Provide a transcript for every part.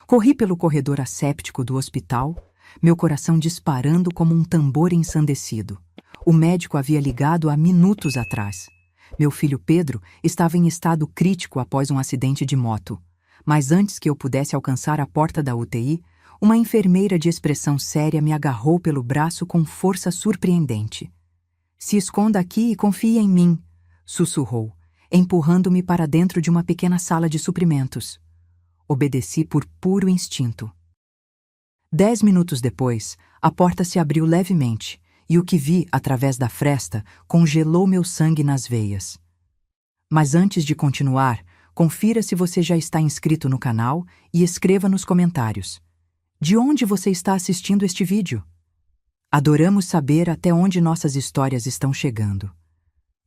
Corri pelo corredor asséptico do hospital, meu coração disparando como um tambor ensandecido. O médico havia ligado há minutos atrás. Meu filho Pedro estava em estado crítico após um acidente de moto. Mas antes que eu pudesse alcançar a porta da UTI, uma enfermeira de expressão séria me agarrou pelo braço com força surpreendente. "Se esconda aqui e confie em mim", sussurrou, empurrando-me para dentro de uma pequena sala de suprimentos. Obedeci por puro instinto. 10 minutos depois, a porta se abriu levemente, e o que vi através da fresta congelou meu sangue nas veias. Mas antes de continuar, confira se você já está inscrito no canal e escreva nos comentários: de onde você está assistindo este vídeo? Adoramos saber até onde nossas histórias estão chegando.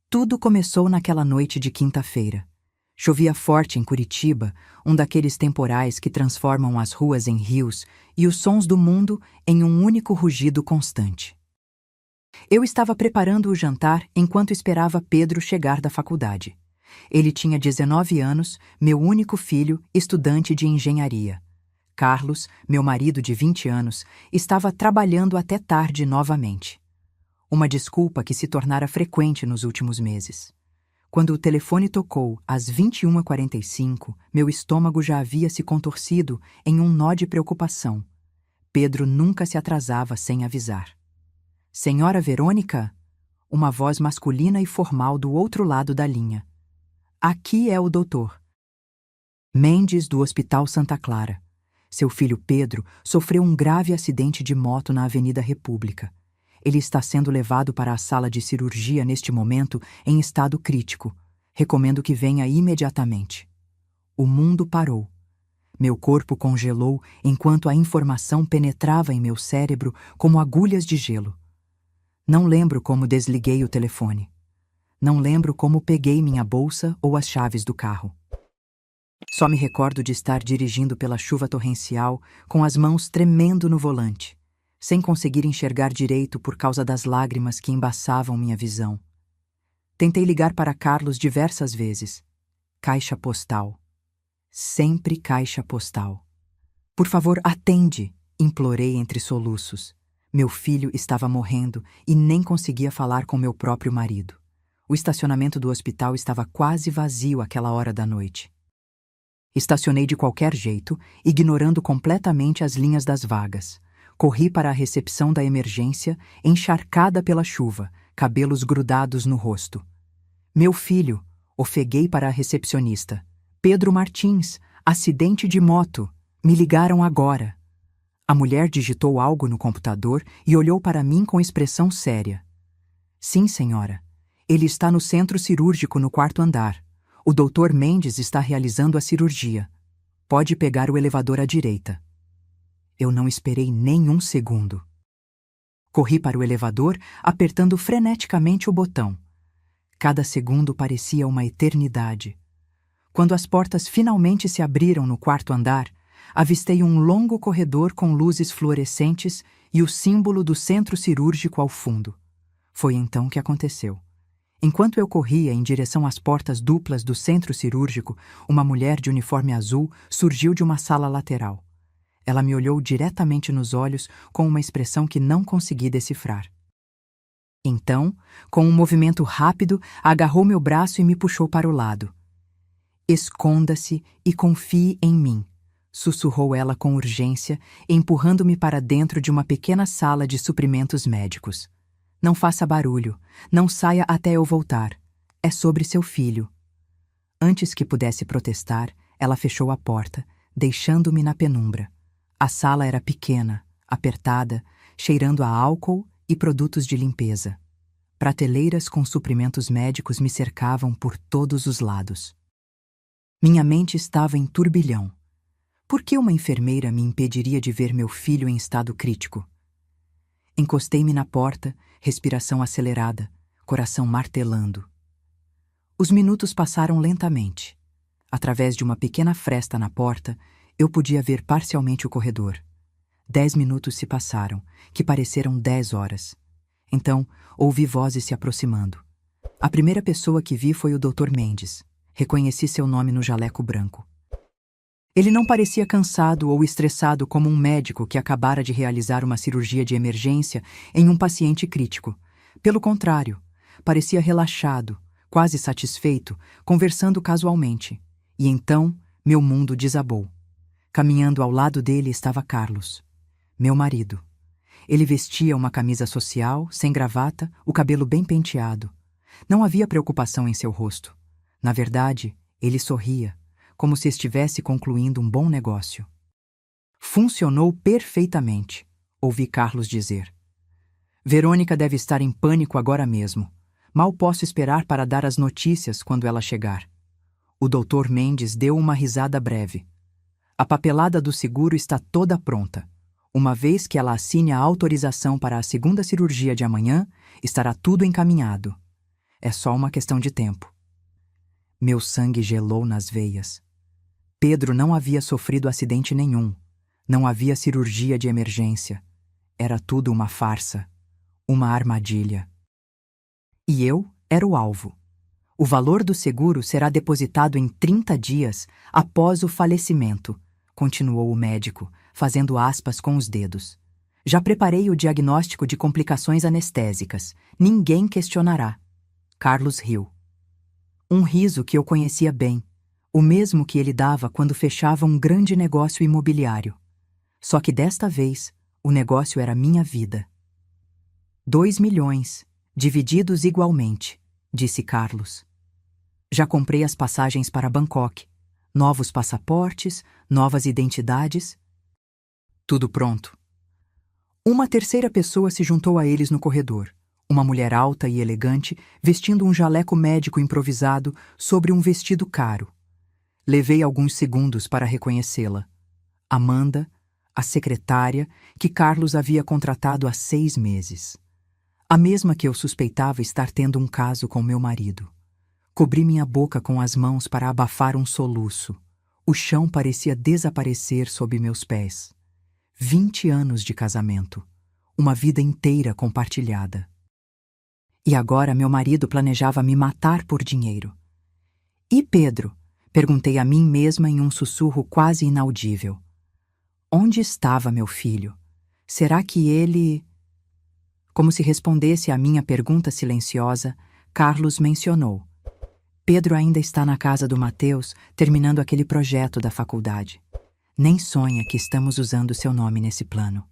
Tudo começou naquela noite de quinta-feira. Chovia forte em Curitiba, um daqueles temporais que transformam as ruas em rios e os sons do mundo em um único rugido constante. Eu estava preparando o jantar enquanto esperava Pedro chegar da faculdade. Ele tinha 19 anos, meu único filho, estudante de engenharia. Carlos, meu marido de 20 anos, estava trabalhando até tarde novamente. Uma desculpa que se tornara frequente nos últimos meses. Quando o telefone tocou às 21h45, meu estômago já havia se contorcido em um nó de preocupação. Pedro nunca se atrasava sem avisar. "Senhora Verônica?" Uma voz masculina e formal do outro lado da linha. "Aqui é o doutor Mendes, do Hospital Santa Clara. Seu filho Pedro sofreu um grave acidente de moto na Avenida República. Ele está sendo levado para a sala de cirurgia neste momento em estado crítico. Recomendo que venha imediatamente." O mundo parou. Meu corpo congelou enquanto a informação penetrava em meu cérebro como agulhas de gelo. Não lembro como desliguei o telefone. Não lembro como peguei minha bolsa ou as chaves do carro. Só me recordo de estar dirigindo pela chuva torrencial, com as mãos tremendo no volante, sem conseguir enxergar direito por causa das lágrimas que embaçavam minha visão. Tentei ligar para Carlos diversas vezes. Caixa postal. Sempre caixa postal. "Por favor, atende", implorei entre soluços. Meu filho estava morrendo e nem conseguia falar com meu próprio marido. O estacionamento do hospital estava quase vazio àquela hora da noite. Estacionei de qualquer jeito, ignorando completamente as linhas das vagas. Corri para a recepção da emergência, encharcada pela chuva, cabelos grudados no rosto. "Meu filho", ofeguei para a recepcionista. "Pedro Martins, acidente de moto. Me ligaram agora." A mulher digitou algo no computador e olhou para mim com expressão séria. "Sim, senhora. Ele está no centro cirúrgico no 4º andar. O Dr. Mendes está realizando a cirurgia. Pode pegar o elevador à direita." Eu não esperei nem um segundo. Corri para o elevador, apertando freneticamente o botão. Cada segundo parecia uma eternidade. Quando as portas finalmente se abriram no 4º andar, avistei um longo corredor com luzes fluorescentes e o símbolo do centro cirúrgico ao fundo. Foi então que aconteceu. Enquanto eu corria em direção às portas duplas do centro cirúrgico, uma mulher de uniforme azul surgiu de uma sala lateral. Ela me olhou diretamente nos olhos com uma expressão que não consegui decifrar. Então, com um movimento rápido, agarrou meu braço e me puxou para o lado. "Esconda-se e confie em mim", sussurrou ela com urgência, empurrando-me para dentro de uma pequena sala de suprimentos médicos. "Não faça barulho. Não saia até eu voltar. É sobre seu filho." Antes que pudesse protestar, ela fechou a porta, deixando-me na penumbra. A sala era pequena, apertada, cheirando a álcool e produtos de limpeza. Prateleiras com suprimentos médicos me cercavam por todos os lados. Minha mente estava em turbilhão. Por que uma enfermeira me impediria de ver meu filho em estado crítico? Encostei-me na porta, respiração acelerada, coração martelando. Os minutos passaram lentamente. Através de uma pequena fresta na porta, eu podia ver parcialmente o corredor. 10 minutos se passaram, que pareceram 10 horas. Então, ouvi vozes se aproximando. A primeira pessoa que vi foi o Dr. Mendes. Reconheci seu nome no jaleco branco. Ele não parecia cansado ou estressado como um médico que acabara de realizar uma cirurgia de emergência em um paciente crítico. Pelo contrário, parecia relaxado, quase satisfeito, conversando casualmente. E então, meu mundo desabou. Caminhando ao lado dele estava Carlos, meu marido. Ele vestia uma camisa social, sem gravata, o cabelo bem penteado. Não havia preocupação em seu rosto. Na verdade, ele sorria, como se estivesse concluindo um bom negócio. Funcionou perfeitamente, ouvi Carlos dizer. Verônica deve estar em pânico agora mesmo. Mal posso esperar para dar as notícias quando ela chegar. O Dr. Mendes deu uma risada breve. A papelada do seguro está toda pronta. Uma vez que ela assine a autorização para a segunda cirurgia de amanhã, estará tudo encaminhado. É só uma questão de tempo. Meu sangue gelou nas veias. Pedro não havia sofrido acidente nenhum. Não havia cirurgia de emergência. Era tudo uma farsa. Uma armadilha. E eu era o alvo. O valor do seguro será depositado em 30 dias após o falecimento, continuou o médico, fazendo aspas com os dedos. Já preparei o diagnóstico de complicações anestésicas. Ninguém questionará. Carlos riu. Um riso que eu conhecia bem, o mesmo que ele dava quando fechava um grande negócio imobiliário. Só que desta vez, o negócio era minha vida. 2 milhões, divididos igualmente, disse Carlos. Já comprei as passagens para Bangkok, novos passaportes, novas identidades. Tudo pronto. Uma terceira pessoa se juntou a eles no corredor. Uma mulher alta e elegante, vestindo um jaleco médico improvisado sobre um vestido caro. Levei alguns segundos para reconhecê-la. Amanda, a secretária que Carlos havia contratado há 6 meses. A mesma que eu suspeitava estar tendo um caso com meu marido. Cobri minha boca com as mãos para abafar um soluço. O chão parecia desaparecer sob meus pés. 20 anos de casamento. Uma vida inteira compartilhada. E agora meu marido planejava me matar por dinheiro. E Pedro? Perguntei a mim mesma em um sussurro quase inaudível. Onde estava meu filho? Será que ele... Como se respondesse à minha pergunta silenciosa, Carlos mencionou. Pedro ainda está na casa do Mateus, terminando aquele projeto da faculdade. Nem sonha que estamos usando seu nome nesse plano.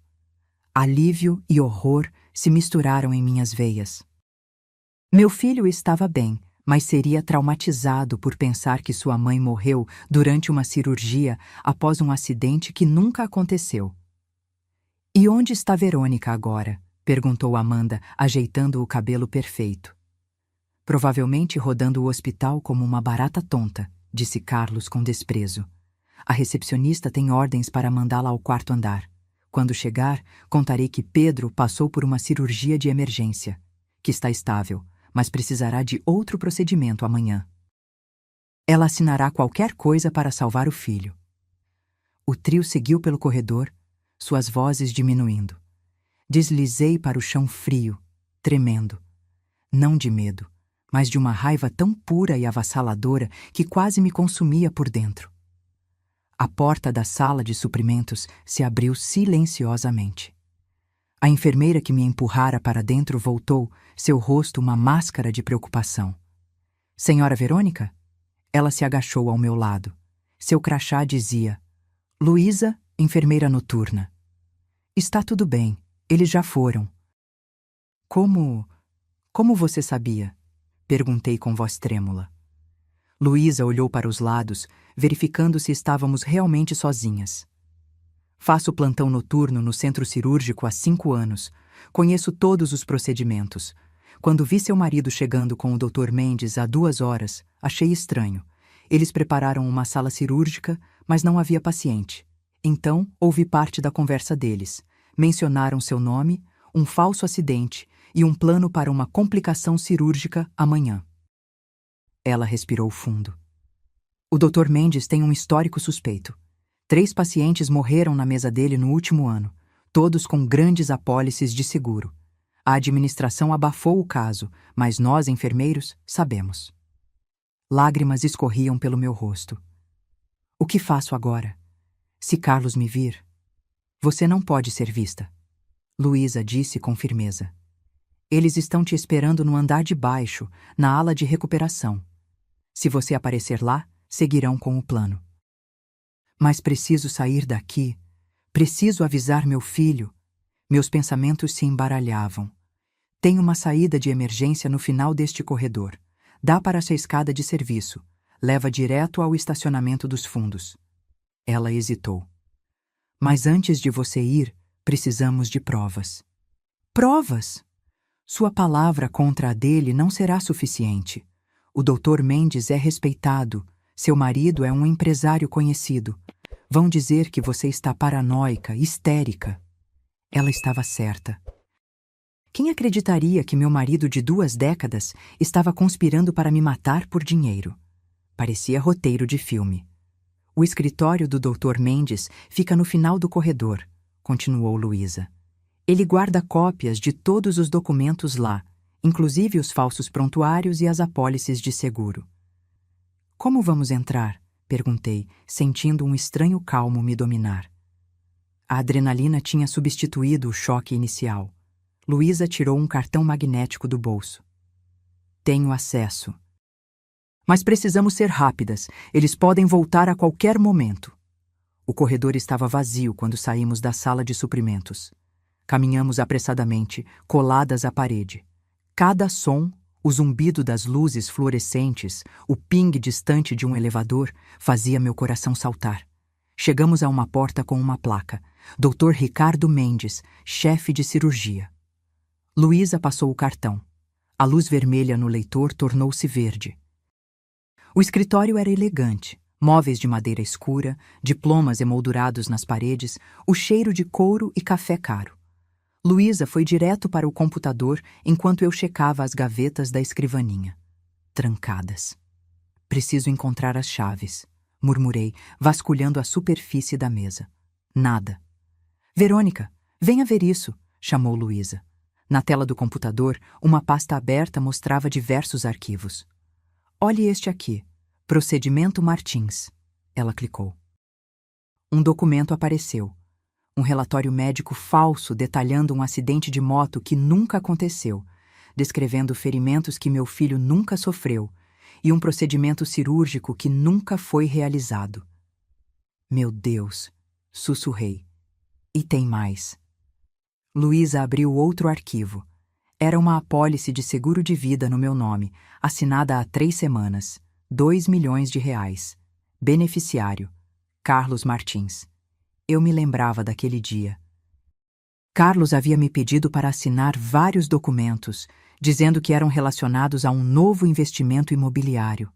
Alívio e horror se misturaram em minhas veias. Meu filho estava bem, mas seria traumatizado por pensar que sua mãe morreu durante uma cirurgia após um acidente que nunca aconteceu. E onde está Verônica agora? Perguntou Amanda, ajeitando o cabelo perfeito. Provavelmente rodando o hospital como uma barata tonta, disse Carlos com desprezo. A recepcionista tem ordens para mandá-la ao quarto andar. Quando chegar, contarei que Pedro passou por uma cirurgia de emergência, que está estável, mas precisará de outro procedimento amanhã. Ela assinará qualquer coisa para salvar o filho. O trio seguiu pelo corredor, suas vozes diminuindo. Deslizei para o chão frio, tremendo. Não de medo, mas de uma raiva tão pura e avassaladora que quase me consumia por dentro. A porta da sala de suprimentos se abriu silenciosamente. A enfermeira que me empurrara para dentro voltou, seu rosto uma máscara de preocupação. Senhora Verônica? Ela se agachou ao meu lado. Seu crachá dizia: Luísa, enfermeira noturna. Está tudo bem, eles já foram. Como você sabia? Perguntei com voz trêmula. Luísa olhou para os lados, verificando se estávamos realmente sozinhas. Faço plantão noturno no centro cirúrgico há 5 anos. Conheço todos os procedimentos. Quando vi seu marido chegando com o Dr. Mendes há 2 horas, achei estranho. Eles prepararam uma sala cirúrgica, mas não havia paciente. Então, ouvi parte da conversa deles. Mencionaram seu nome, um falso acidente e um plano para uma complicação cirúrgica amanhã. Ela respirou fundo. O Dr. Mendes tem um histórico suspeito. 3 pacientes morreram na mesa dele no último ano, todos com grandes apólices de seguro. A administração abafou o caso, mas nós, enfermeiros, sabemos. Lágrimas escorriam pelo meu rosto. O que faço agora? Se Carlos me vir, você não pode ser vista, Luísa disse com firmeza. Eles estão te esperando no andar de baixo, na ala de recuperação. Se você aparecer lá, seguirão com o plano. Mas preciso sair daqui. Preciso avisar meu filho. Meus pensamentos se embaralhavam. Tem uma saída de emergência no final deste corredor. Dá para essa escada de serviço. Leva direto ao estacionamento dos fundos. Ela hesitou. Mas antes de você ir, precisamos de provas. Provas? Sua palavra contra a dele não será suficiente. O Dr. Mendes é respeitado. Seu marido é um empresário conhecido. Vão dizer que você está paranoica, histérica. Ela estava certa. Quem acreditaria que meu marido de 2 décadas estava conspirando para me matar por dinheiro? Parecia roteiro de filme. O escritório do Dr. Mendes fica no final do corredor, continuou Luísa. Ele guarda cópias de todos os documentos lá, inclusive os falsos prontuários e as apólices de seguro. Como vamos entrar? Perguntei, sentindo um estranho calmo me dominar. A adrenalina tinha substituído o choque inicial. Luísa tirou um cartão magnético do bolso. Tenho acesso. Mas precisamos ser rápidas. Eles podem voltar a qualquer momento. O corredor estava vazio quando saímos da sala de suprimentos. Caminhamos apressadamente, coladas à parede. Cada som, o zumbido das luzes fluorescentes, o ping distante de um elevador, fazia meu coração saltar. Chegamos a uma porta com uma placa. Dr. Ricardo Mendes, chefe de cirurgia. Luísa passou o cartão. A luz vermelha no leitor tornou-se verde. O escritório era elegante. Móveis de madeira escura, diplomas emoldurados nas paredes, o cheiro de couro e café caro. Luísa foi direto para o computador enquanto eu checava as gavetas da escrivaninha. Trancadas. Preciso encontrar as chaves, murmurei, vasculhando a superfície da mesa. Nada. Verônica, venha ver isso, chamou Luísa. Na tela do computador, uma pasta aberta mostrava diversos arquivos. Olhe este aqui. Procedimento Martins. Ela clicou. Um documento apareceu. Um relatório médico falso detalhando um acidente de moto que nunca aconteceu, descrevendo ferimentos que meu filho nunca sofreu e um procedimento cirúrgico que nunca foi realizado. Meu Deus, sussurrei. E tem mais. Luísa abriu outro arquivo. Era uma apólice de seguro de vida no meu nome, assinada há 3 semanas. 2 milhões de reais. Beneficiário: Carlos Martins. Eu me lembrava daquele dia. Carlos havia me pedido para assinar vários documentos, dizendo que eram relacionados a um novo investimento imobiliário.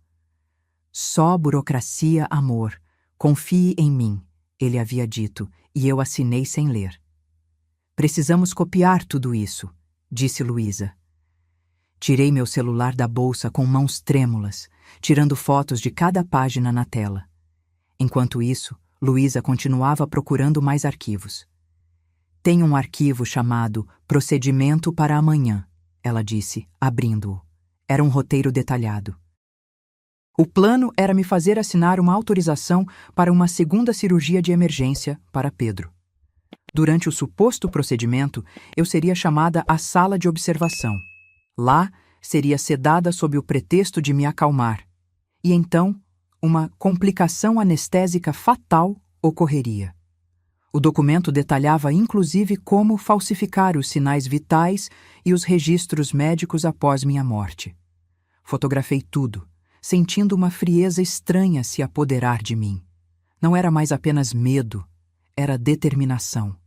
Só burocracia, amor. Confie em mim, ele havia dito, e eu assinei sem ler. Precisamos copiar tudo isso, disse Luísa. Tirei meu celular da bolsa com mãos trêmulas, tirando fotos de cada página na tela. Enquanto isso, Luísa continuava procurando mais arquivos. Tem um arquivo chamado Procedimento para Amanhã, ela disse, abrindo-o. Era um roteiro detalhado. O plano era me fazer assinar uma autorização para uma segunda cirurgia de emergência para Pedro. Durante o suposto procedimento, eu seria chamada à sala de observação. Lá, seria sedada sob o pretexto de me acalmar. E então, uma complicação anestésica fatal ocorreria. O documento detalhava inclusive como falsificar os sinais vitais e os registros médicos após minha morte. Fotografei tudo, sentindo uma frieza estranha se apoderar de mim. Não era mais apenas medo, era determinação.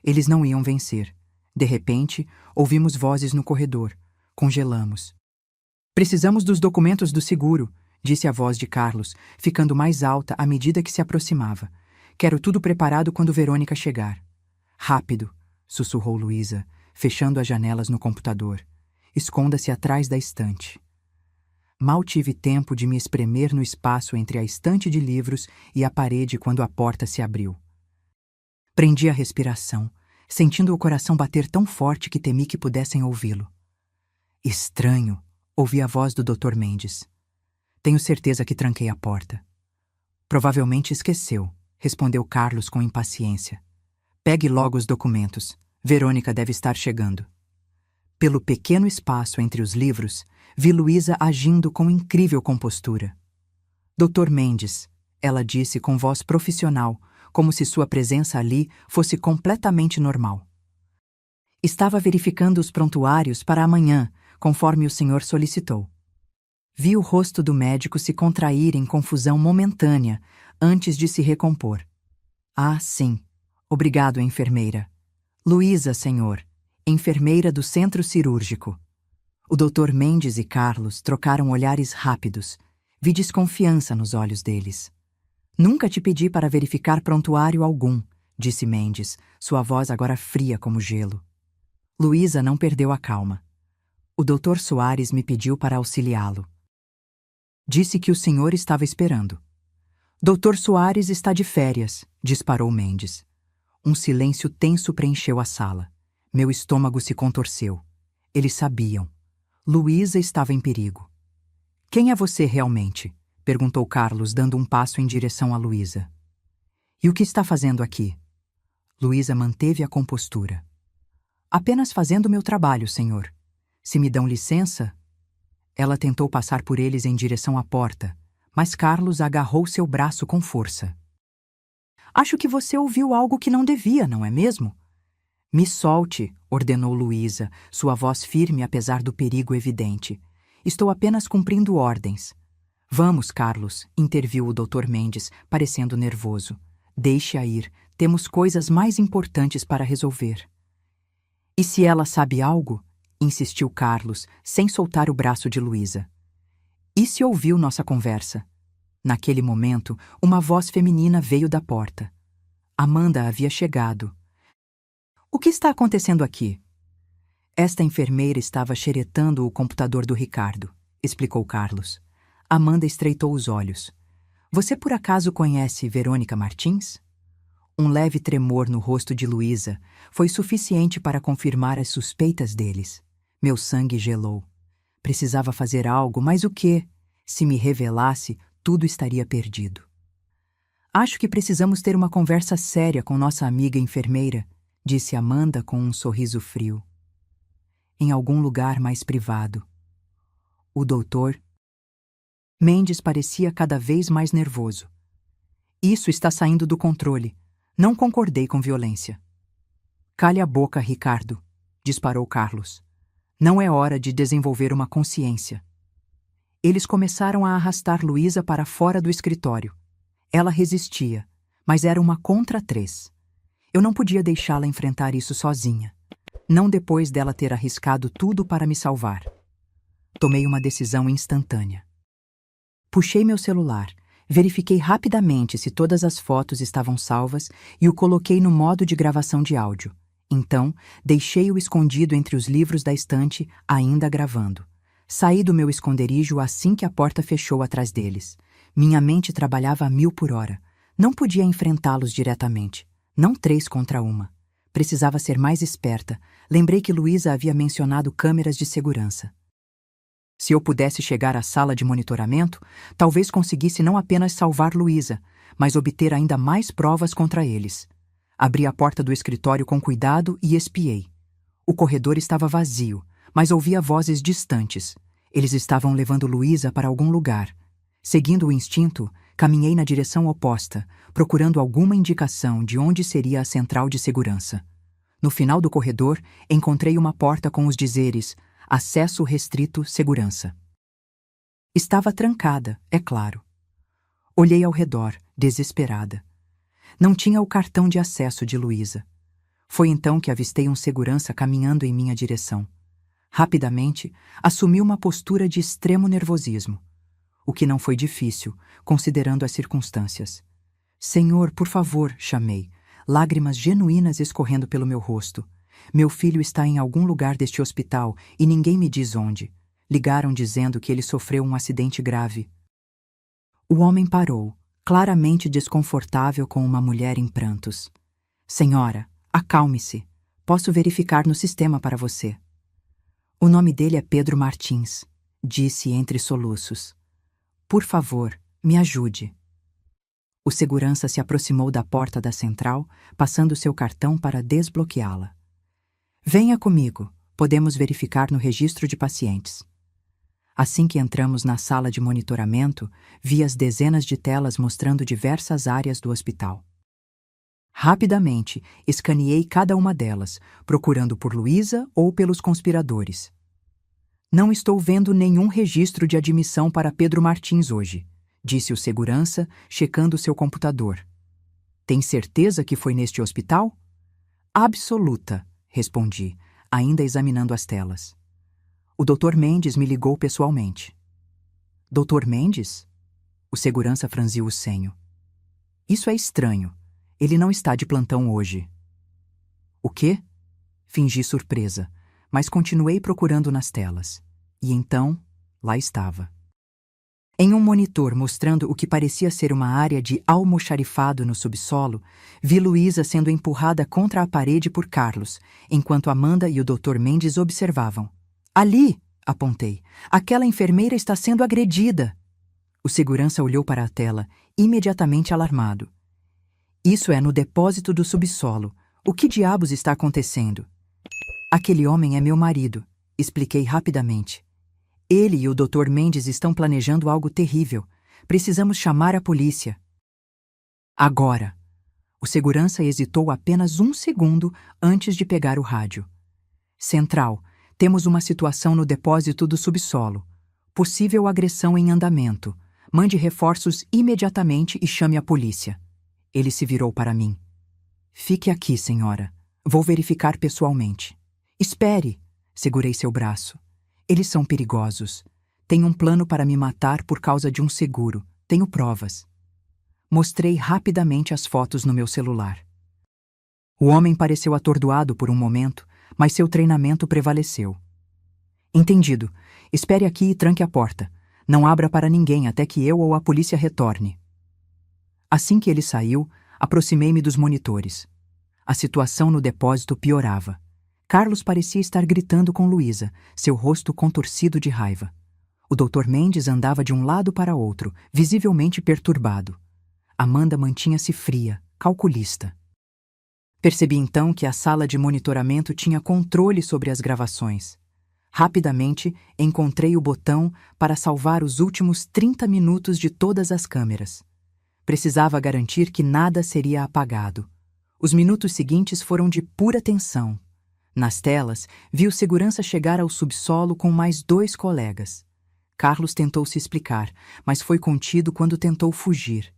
Eles não iam vencer. De repente, ouvimos vozes no corredor. Congelamos. Precisamos dos documentos do seguro, disse a voz de Carlos, ficando mais alta à medida que se aproximava. Quero tudo preparado quando Verônica chegar. Rápido, sussurrou Luísa, fechando as janelas no computador. Esconda-se atrás da estante. Mal tive tempo de me espremer no espaço entre a estante de livros e a parede quando a porta se abriu. Prendi a respiração, sentindo o coração bater tão forte que temi que pudessem ouvi-lo. Estranho, ouvi a voz do Dr. Mendes. Tenho certeza que tranquei a porta. Provavelmente esqueceu, respondeu Carlos com impaciência. Pegue logo os documentos. Verônica deve estar chegando. Pelo pequeno espaço entre os livros, vi Luísa agindo com incrível compostura. Dr. Mendes, ela disse com voz profissional, como se sua presença ali fosse completamente normal. Estava verificando os prontuários para amanhã, conforme o senhor solicitou. Vi o rosto do médico se contrair em confusão momentânea, antes de se recompor. Ah, sim. Obrigado, enfermeira. Luísa, senhor. Enfermeira do centro cirúrgico. O Dr. Mendes e Carlos trocaram olhares rápidos. Vi desconfiança nos olhos deles. Nunca te pedi para verificar prontuário algum, disse Mendes, sua voz agora fria como gelo. Luísa não perdeu a calma. O Dr. Soares me pediu para auxiliá-lo. Disse que o senhor estava esperando. Dr. Soares está de férias, disparou Mendes. Um silêncio tenso preencheu a sala. Meu estômago se contorceu. Eles sabiam. Luísa estava em perigo. Quem é você realmente? Perguntou Carlos, dando um passo em direção a Luísa. E o que está fazendo aqui? Luísa manteve a compostura. Apenas fazendo meu trabalho, senhor. Se me dão licença... Ela tentou passar por eles em direção à porta, mas Carlos agarrou seu braço com força. Acho que você ouviu algo que não devia, não é mesmo? Me solte, ordenou Luísa, sua voz firme apesar do perigo evidente. Estou apenas cumprindo ordens. Vamos, Carlos, interviu o Dr. Mendes, parecendo nervoso. Deixe-a ir, temos coisas mais importantes para resolver. E se ela sabe algo? Insistiu Carlos, sem soltar o braço de Luísa. E se ouviu nossa conversa? Naquele momento, uma voz feminina veio da porta. Amanda havia chegado. O que está acontecendo aqui? Esta enfermeira estava xeretando o computador do Ricardo, explicou Carlos. Amanda estreitou os olhos. Você por acaso conhece Verônica Martins? Um leve tremor no rosto de Luísa foi suficiente para confirmar as suspeitas deles. Meu sangue gelou. Precisava fazer algo, mas o quê? Se me revelasse, tudo estaria perdido. Acho que precisamos ter uma conversa séria com nossa amiga enfermeira, disse Amanda com um sorriso frio. Em algum lugar mais privado. O doutor Mendes parecia cada vez mais nervoso. Isso está saindo do controle. Não concordei com violência. Cale a boca, Ricardo, disparou Carlos. Não é hora de desenvolver uma consciência. Eles começaram a arrastar Luísa para fora do escritório. Ela resistia, mas era uma contra 3. Eu não podia deixá-la enfrentar isso sozinha. Não depois dela ter arriscado tudo para me salvar. Tomei uma decisão instantânea. Puxei meu celular, verifiquei rapidamente se todas as fotos estavam salvas e o coloquei no modo de gravação de áudio. Então, deixei-o escondido entre os livros da estante, ainda gravando. Saí do meu esconderijo assim que a porta fechou atrás deles. Minha mente trabalhava a 1000 por hora. Não podia enfrentá-los diretamente. Não 3 contra 1. Precisava ser mais esperta. Lembrei que Luísa havia mencionado câmeras de segurança. Se eu pudesse chegar à sala de monitoramento, talvez conseguisse não apenas salvar Luísa, mas obter ainda mais provas contra eles. Abri a porta do escritório com cuidado e espiei. O corredor estava vazio, mas ouvia vozes distantes. Eles estavam levando Luísa para algum lugar. Seguindo o instinto, caminhei na direção oposta, procurando alguma indicação de onde seria a central de segurança. No final do corredor, encontrei uma porta com os dizeres Acesso restrito, segurança. Estava trancada, é claro. Olhei ao redor, desesperada. Não tinha o cartão de acesso de Luísa. Foi então que avistei um segurança caminhando em minha direção. Rapidamente, assumi uma postura de extremo nervosismo. O que não foi difícil, considerando as circunstâncias. Senhor, por favor, chamei, lágrimas genuínas escorrendo pelo meu rosto. Meu filho está em algum lugar deste hospital e ninguém me diz onde. Ligaram dizendo que ele sofreu um acidente grave. O homem parou, claramente desconfortável com uma mulher em prantos. Senhora, acalme-se. Posso verificar no sistema para você. O nome dele é Pedro Martins, disse entre soluços. Por favor, me ajude. O segurança se aproximou da porta da central, passando seu cartão para desbloqueá-la. Venha comigo, podemos verificar no registro de pacientes. Assim que entramos na sala de monitoramento, vi as dezenas de telas mostrando diversas áreas do hospital. Rapidamente, escaneei cada uma delas, procurando por Luísa ou pelos conspiradores. Não estou vendo nenhum registro de admissão para Pedro Martins hoje, disse o segurança, checando seu computador. Tem certeza que foi neste hospital? Absoluta, respondi, ainda examinando as telas. O Dr. Mendes me ligou pessoalmente. Dr. Mendes? O segurança franziu o senho. Isso é estranho. Ele não está de plantão hoje. O quê? Fingi surpresa, mas continuei procurando nas telas. E então, lá estava. Em um monitor mostrando o que parecia ser uma área de almoxarifado no subsolo, vi Luísa sendo empurrada contra a parede por Carlos, enquanto Amanda e o Dr. Mendes observavam. Ali, apontei, aquela enfermeira está sendo agredida. O segurança olhou para a tela, imediatamente alarmado. Isso é no depósito do subsolo. O que diabos está acontecendo? Aquele homem é meu marido, expliquei rapidamente. Ele e o Dr. Mendes estão planejando algo terrível. Precisamos chamar a polícia. Agora. O segurança hesitou apenas um segundo antes de pegar o rádio. Central, temos uma situação no depósito do subsolo. Possível agressão em andamento. Mande reforços imediatamente e chame a polícia. Ele se virou para mim. Fique aqui, senhora. Vou verificar pessoalmente. Espere! Segurei seu braço. Eles são perigosos. Tem um plano para me matar por causa de um seguro. Tenho provas. Mostrei rapidamente as fotos no meu celular. O homem pareceu atordoado por um momento, mas seu treinamento prevaleceu. Entendido. Espere aqui e tranque a porta. Não abra para ninguém até que eu ou a polícia retorne. Assim que ele saiu, aproximei-me dos monitores. A situação no depósito piorava. Carlos parecia estar gritando com Luísa, seu rosto contorcido de raiva. O Dr. Mendes andava de um lado para outro, visivelmente perturbado. Amanda mantinha-se fria, calculista. Percebi então que a sala de monitoramento tinha controle sobre as gravações. Rapidamente, encontrei o botão para salvar os últimos 30 minutos de todas as câmeras. Precisava garantir que nada seria apagado. Os minutos seguintes foram de pura tensão. Nas telas, vi o segurança chegar ao subsolo com mais 2 colegas. Carlos tentou se explicar, mas foi contido quando tentou fugir.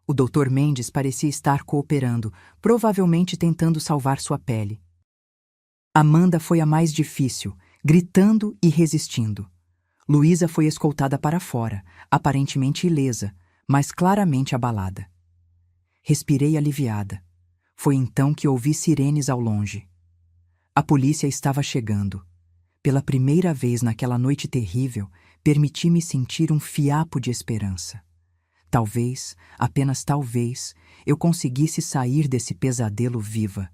O Dr. Mendes parecia estar cooperando, provavelmente tentando salvar sua pele. Amanda foi a mais difícil, gritando e resistindo. Luísa foi escoltada para fora, aparentemente ilesa, mas claramente abalada. Respirei aliviada. Foi então que ouvi sirenes ao longe. A polícia estava chegando. Pela primeira vez naquela noite terrível, permiti-me sentir um fiapo de esperança. Talvez, apenas talvez, eu conseguisse sair desse pesadelo viva.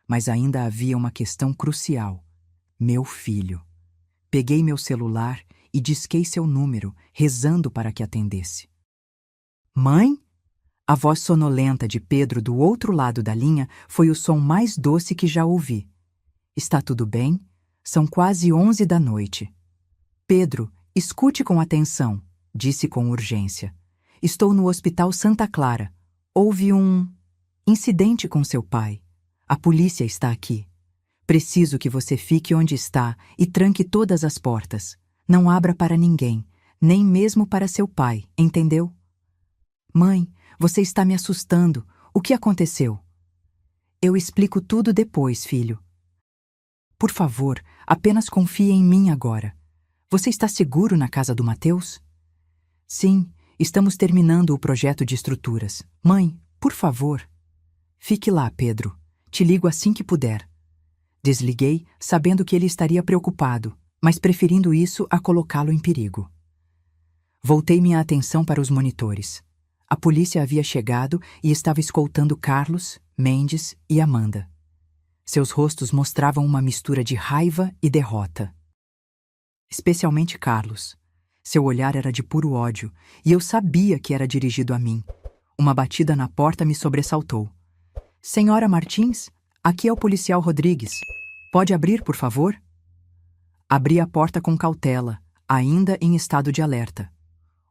Mas ainda havia uma questão crucial. Meu filho. Peguei meu celular e disquei seu número, rezando para que atendesse. Mãe? A voz sonolenta de Pedro do outro lado da linha foi o som mais doce que já ouvi. Está tudo bem? São quase 11 da noite. Pedro, escute com atenção, disse com urgência. Estou no Hospital Santa Clara. Houve um incidente com seu pai. A polícia está aqui. Preciso que você fique onde está e tranque todas as portas. Não abra para ninguém, nem mesmo para seu pai, entendeu? Mãe, você está me assustando. O que aconteceu? Eu explico tudo depois, filho. Por favor, apenas confie em mim agora. Você está seguro na casa do Mateus? Sim, estamos terminando o projeto de estruturas. Mãe, por favor. Fique lá, Pedro. Te ligo assim que puder. Desliguei, sabendo que ele estaria preocupado, mas preferindo isso a colocá-lo em perigo. Voltei minha atenção para os monitores. A polícia havia chegado e estava escoltando Carlos, Mendes e Amanda. Seus rostos mostravam uma mistura de raiva e derrota. Especialmente Carlos. Seu olhar era de puro ódio, e eu sabia que era dirigido a mim. Uma batida na porta me sobressaltou. Senhora Martins, aqui é o policial Rodrigues. Pode abrir, por favor? Abri a porta com cautela, ainda em estado de alerta.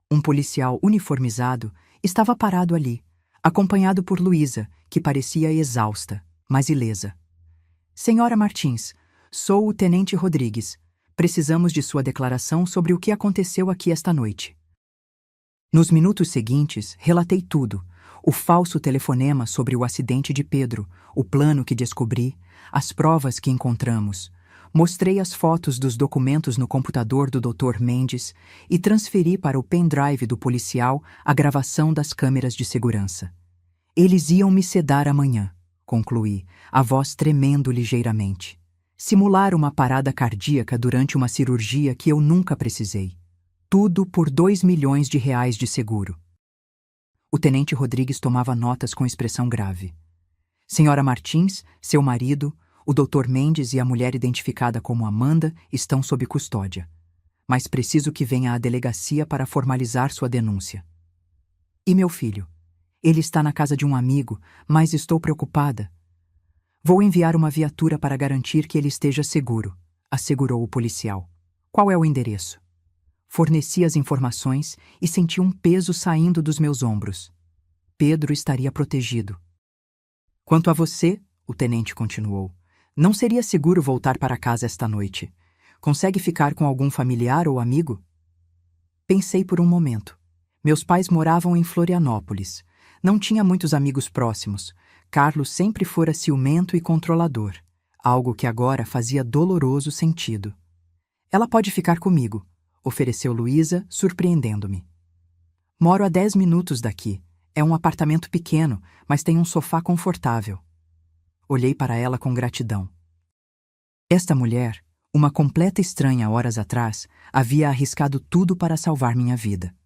Um policial uniformizado estava parado ali, acompanhado por Luísa, que parecia exausta, mas ilesa. Senhora Martins, sou o tenente Rodrigues. Precisamos de sua declaração sobre o que aconteceu aqui esta noite. Nos minutos seguintes, relatei tudo. O falso telefonema sobre o acidente de Pedro, o plano que descobri, as provas que encontramos. Mostrei as fotos dos documentos no computador do Dr. Mendes e transferi para o pendrive do policial a gravação das câmeras de segurança. Eles iam me sedar amanhã, concluí, a voz tremendo ligeiramente. Simular uma parada cardíaca durante uma cirurgia que eu nunca precisei. Tudo por R$ 2 milhões de seguro. O tenente Rodrigues tomava notas com expressão grave. Senhora Martins, seu marido, o Dr. Mendes e a mulher identificada como Amanda estão sob custódia. Mas preciso que venha à delegacia para formalizar sua denúncia. E meu filho? Ele está na casa de um amigo, mas estou preocupada. Vou enviar uma viatura para garantir que ele esteja seguro, assegurou o policial. Qual é o endereço? Forneci as informações e senti um peso saindo dos meus ombros. Pedro estaria protegido. Quanto a você, o tenente continuou, não seria seguro voltar para casa esta noite. Consegue ficar com algum familiar ou amigo? Pensei por um momento. Meus pais moravam em Florianópolis. Não tinha muitos amigos próximos. Carlos sempre fora ciumento e controlador, algo que agora fazia doloroso sentido. Ela pode ficar comigo, ofereceu Luísa, surpreendendo-me. Moro a 10 minutos daqui. É um apartamento pequeno, mas tem um sofá confortável. Olhei para ela com gratidão. Esta mulher, uma completa estranha horas atrás, havia arriscado tudo para salvar minha vida.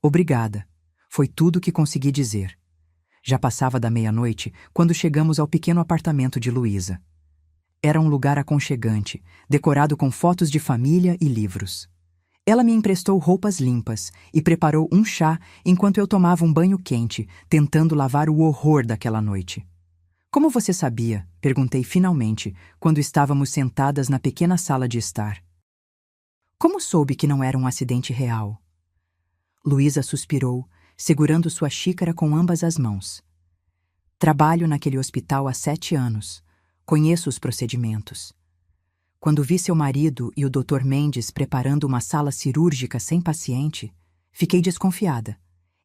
Obrigada. Foi tudo que consegui dizer. Já passava da meia-noite quando chegamos ao pequeno apartamento de Luísa. Era um lugar aconchegante, decorado com fotos de família e livros. Ela me emprestou roupas limpas e preparou um chá enquanto eu tomava um banho quente, tentando lavar o horror daquela noite. Como você sabia? Perguntei finalmente, quando estávamos sentadas na pequena sala de estar. Como soube que não era um acidente real? Luísa suspirou, segurando sua xícara com ambas as mãos. Trabalho naquele hospital há 7 anos. Conheço os procedimentos. Quando vi seu marido e o Dr. Mendes preparando uma sala cirúrgica sem paciente, fiquei desconfiada.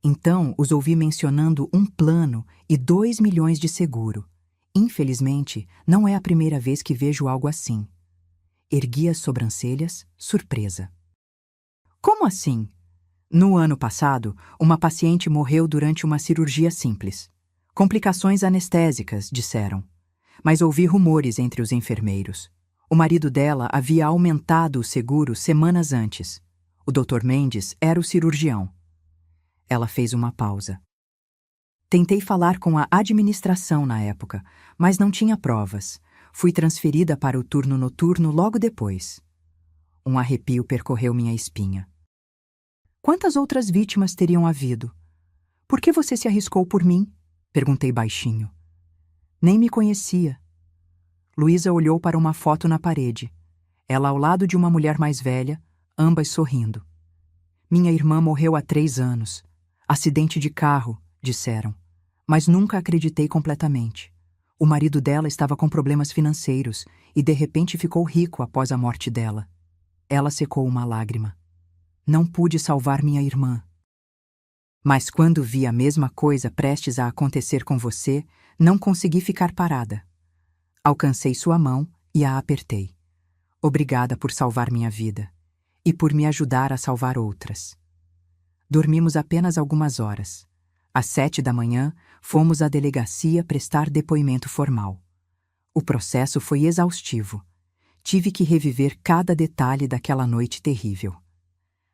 Então os ouvi mencionando um plano e 2 milhões de seguro. Infelizmente, não é a primeira vez que vejo algo assim. Ergui as sobrancelhas, surpresa. Como assim? No ano passado, uma paciente morreu durante uma cirurgia simples. Complicações anestésicas, disseram. Mas ouvi rumores entre os enfermeiros. O marido dela havia aumentado o seguro semanas antes. O Dr. Mendes era o cirurgião. Ela fez uma pausa. Tentei falar com a administração na época, mas não tinha provas. Fui transferida para o turno noturno logo depois. Um arrepio percorreu minha espinha. Quantas outras vítimas teriam havido? Por que você se arriscou por mim? Perguntei baixinho. Nem me conhecia. Luísa olhou para uma foto na parede. Ela ao lado de uma mulher mais velha, ambas sorrindo. Minha irmã morreu há 3 anos. Acidente de carro, disseram. Mas nunca acreditei completamente. O marido dela estava com problemas financeiros e de repente ficou rico após a morte dela. Ela secou uma lágrima. Não pude salvar minha irmã. Mas quando vi a mesma coisa prestes a acontecer com você, não consegui ficar parada. Alcancei sua mão e a apertei. Obrigada por salvar minha vida e por me ajudar a salvar outras. Dormimos apenas algumas horas. Às 7 da manhã, fomos à delegacia prestar depoimento formal. O processo foi exaustivo. Tive que reviver cada detalhe daquela noite terrível.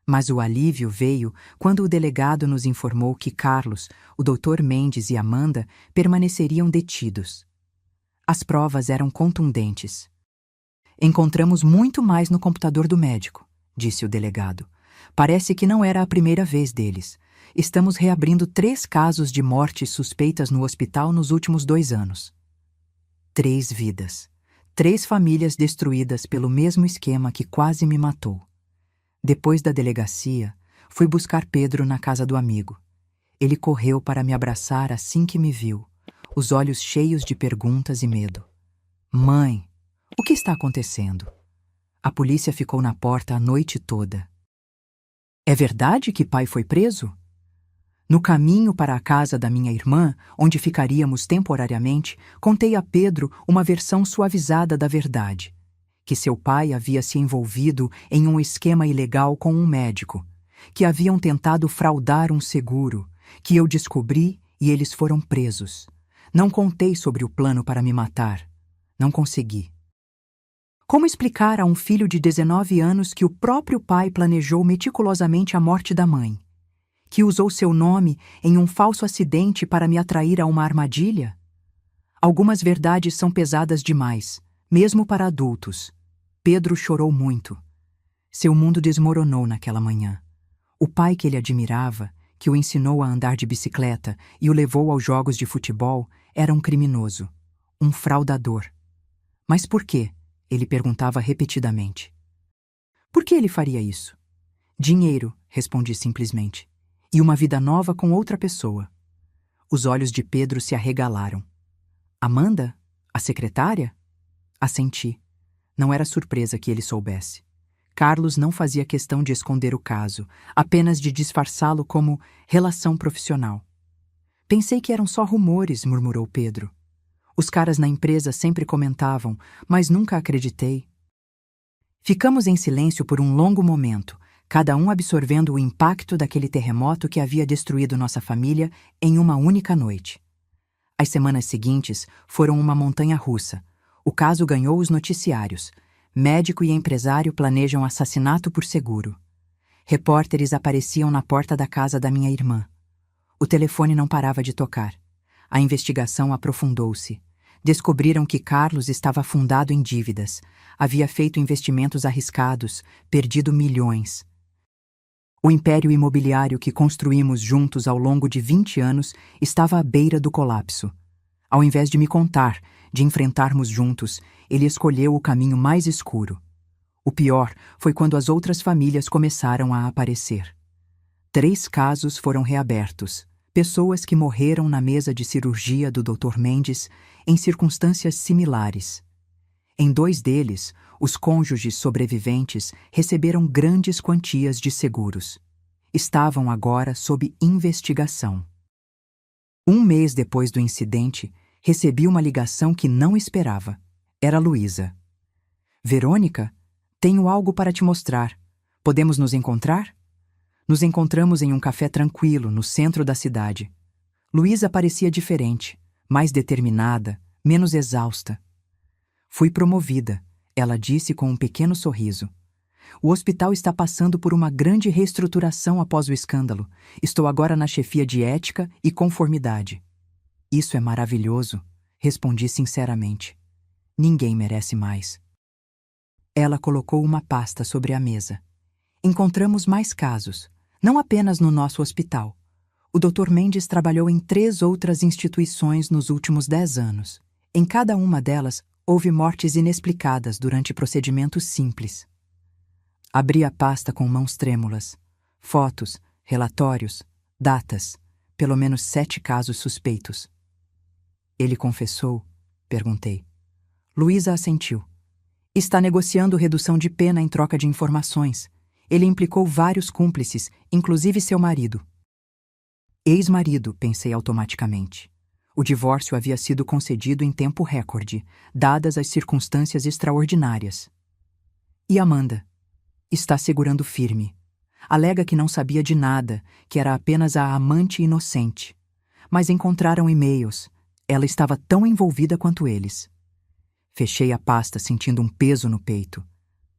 Mas o alívio veio quando o delegado nos informou que Carlos, o Dr. Mendes e Amanda permaneceriam detidos. As provas eram contundentes. Encontramos muito mais no computador do médico, disse o delegado. Parece que não era a primeira vez deles. estamos reabrindo 3 casos de mortes suspeitas no hospital nos últimos 2 anos. 3 vidas. 3 famílias destruídas pelo mesmo esquema que quase me matou. Depois da delegacia, fui buscar Pedro na casa do amigo. Ele correu para me abraçar assim que me viu, os olhos cheios de perguntas e medo. Mãe, o que está acontecendo? A polícia ficou na porta a noite toda. É verdade que pai foi preso? No caminho para a casa da minha irmã, onde ficaríamos temporariamente, contei a Pedro uma versão suavizada da verdade. Que seu pai havia se envolvido em um esquema ilegal com um médico, que haviam tentado fraudar um seguro, que eu descobri e eles foram presos. Não contei sobre o plano para me matar. Não consegui. Como explicar a um filho de 19 anos que o próprio pai planejou meticulosamente a morte da mãe? Que usou seu nome em um falso acidente para me atrair a uma armadilha? Algumas verdades são pesadas demais, mesmo para adultos. Pedro chorou muito. Seu mundo desmoronou naquela manhã. O pai que ele admirava, que o ensinou a andar de bicicleta e o levou aos jogos de futebol, era um criminoso, um fraudador. Mas por quê? Ele perguntava repetidamente. Por que ele faria isso? Dinheiro, respondi simplesmente. E uma vida nova com outra pessoa. Os olhos de Pedro se arregalaram. Amanda? A secretária? Assenti. Não era surpresa que ele soubesse. Carlos não fazia questão de esconder o caso, apenas de disfarçá-lo como relação profissional. Pensei que eram só rumores, murmurou Pedro. Os caras na empresa sempre comentavam, mas nunca acreditei. Ficamos em silêncio por um longo momento, cada um absorvendo o impacto daquele terremoto que havia destruído nossa família em uma única noite. As semanas seguintes foram uma montanha-russa. O caso ganhou os noticiários. Médico e empresário planejam assassinato por seguro. Repórteres apareciam na porta da casa da minha irmã. O telefone não parava de tocar. A investigação aprofundou-se. Descobriram que Carlos estava afundado em dívidas, havia feito investimentos arriscados, perdido milhões. O império imobiliário que construímos juntos ao longo de 20 anos estava à beira do colapso. Ao invés de me contar, de enfrentarmos juntos, ele escolheu o caminho mais escuro. O pior foi quando as outras famílias começaram a aparecer. 3 casos foram reabertos. Pessoas que morreram na mesa de cirurgia do Dr. Mendes em circunstâncias similares. Em 2 deles, os cônjuges sobreviventes receberam grandes quantias de seguros. Estavam agora sob investigação. 1 mês depois do incidente, recebi uma ligação que não esperava. Era Luísa. Verônica, tenho algo para te mostrar. Podemos nos encontrar? Nos encontramos em um café tranquilo, no centro da cidade. Luísa parecia diferente, mais determinada, menos exausta. Fui promovida, ela disse com um pequeno sorriso. O hospital está passando por uma grande reestruturação após o escândalo. Estou agora na chefia de ética e conformidade. Isso é maravilhoso, respondi sinceramente. Ninguém merece mais. Ela colocou uma pasta sobre a mesa. Encontramos mais casos, não apenas no nosso hospital. O Dr. Mendes trabalhou em 3 outras instituições nos últimos 10 anos. Em cada uma delas, houve mortes inexplicadas durante procedimentos simples. Abri a pasta com mãos trêmulas. Fotos, relatórios, datas, pelo menos 7 casos suspeitos. Ele confessou? Perguntei. Luísa assentiu. Está negociando redução de pena em troca de informações. Ele implicou vários cúmplices, inclusive seu marido. Ex-marido, pensei automaticamente. O divórcio havia sido concedido em tempo recorde, dadas as circunstâncias extraordinárias. E Amanda? Está segurando firme. Alega que não sabia de nada, que era apenas a amante inocente. Mas encontraram e-mails. Ela estava tão envolvida quanto eles. Fechei a pasta sentindo um peso no peito.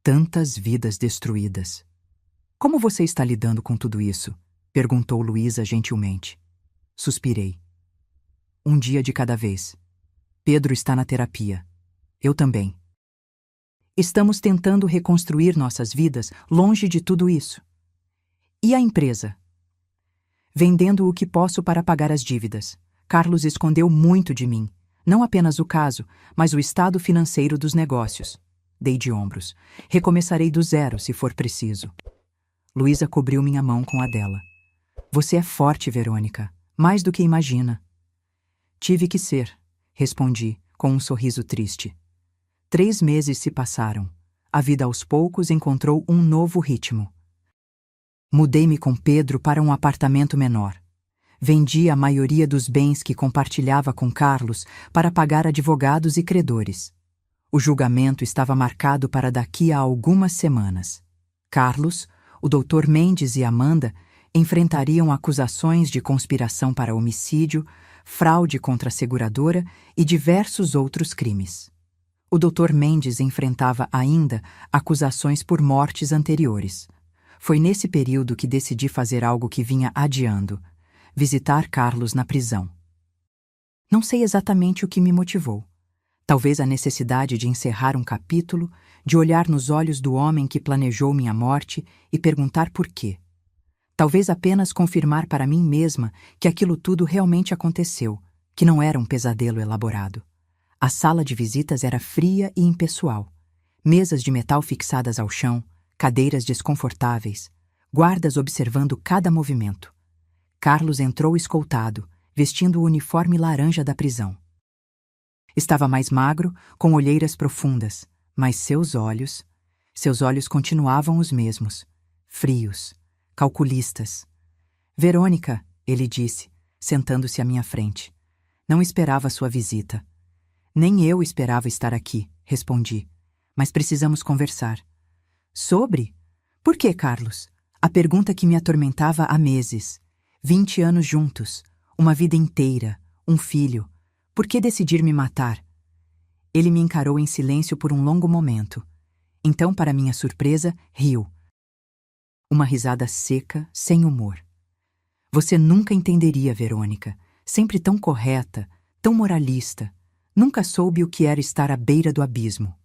Tantas vidas destruídas. Como você está lidando com tudo isso? Perguntou Luísa gentilmente. Suspirei. Um dia de cada vez. Pedro está na terapia. Eu também. Estamos tentando reconstruir nossas vidas longe de tudo isso. E a empresa? vendendo o que posso para pagar as dívidas. Carlos escondeu muito de mim. Não apenas o caso, mas o estado financeiro dos negócios. Dei de ombros. Recomeçarei do zero, se for preciso. Luísa cobriu minha mão com a dela. Você é forte, Verônica. Mais do que imagina. Tive que ser, respondi, com um sorriso triste. 3 meses se passaram. A vida aos poucos encontrou um novo ritmo. Mudei-me com Pedro para um apartamento menor. Vendi a maioria dos bens que compartilhava com Carlos para pagar advogados e credores. O julgamento estava marcado para daqui a algumas semanas. Carlos, o Dr. Mendes e Amanda enfrentariam acusações de conspiração para homicídio, fraude contra a seguradora e diversos outros crimes. O Dr. Mendes enfrentava ainda acusações por mortes anteriores. Foi nesse período que decidi fazer algo que vinha adiando: visitar Carlos na prisão. Não sei exatamente o que me motivou. Talvez a necessidade de encerrar um capítulo, de olhar nos olhos do homem que planejou minha morte e perguntar por quê. Talvez apenas confirmar para mim mesma que aquilo tudo realmente aconteceu, que não era um pesadelo elaborado. A sala de visitas era fria e impessoal. Mesas de metal fixadas ao chão, cadeiras desconfortáveis, guardas observando cada movimento. Carlos entrou escoltado, vestindo o uniforme laranja da prisão. Estava mais magro, com olheiras profundas, mas seus olhos continuavam os mesmos, frios, calculistas. Verônica, ele disse, sentando-se à minha frente. Não esperava sua visita. Nem eu esperava estar aqui, respondi. Mas precisamos conversar. Sobre? Por que, Carlos? A pergunta que me atormentava há meses. 20 anos juntos, uma vida inteira, um filho. Por que decidir me matar? Ele me encarou em silêncio por um longo momento. Então, para minha surpresa, riu. Uma risada seca, sem humor. Você nunca entenderia, Verônica. Sempre tão correta, tão moralista. Nunca soube o que era estar à beira do abismo.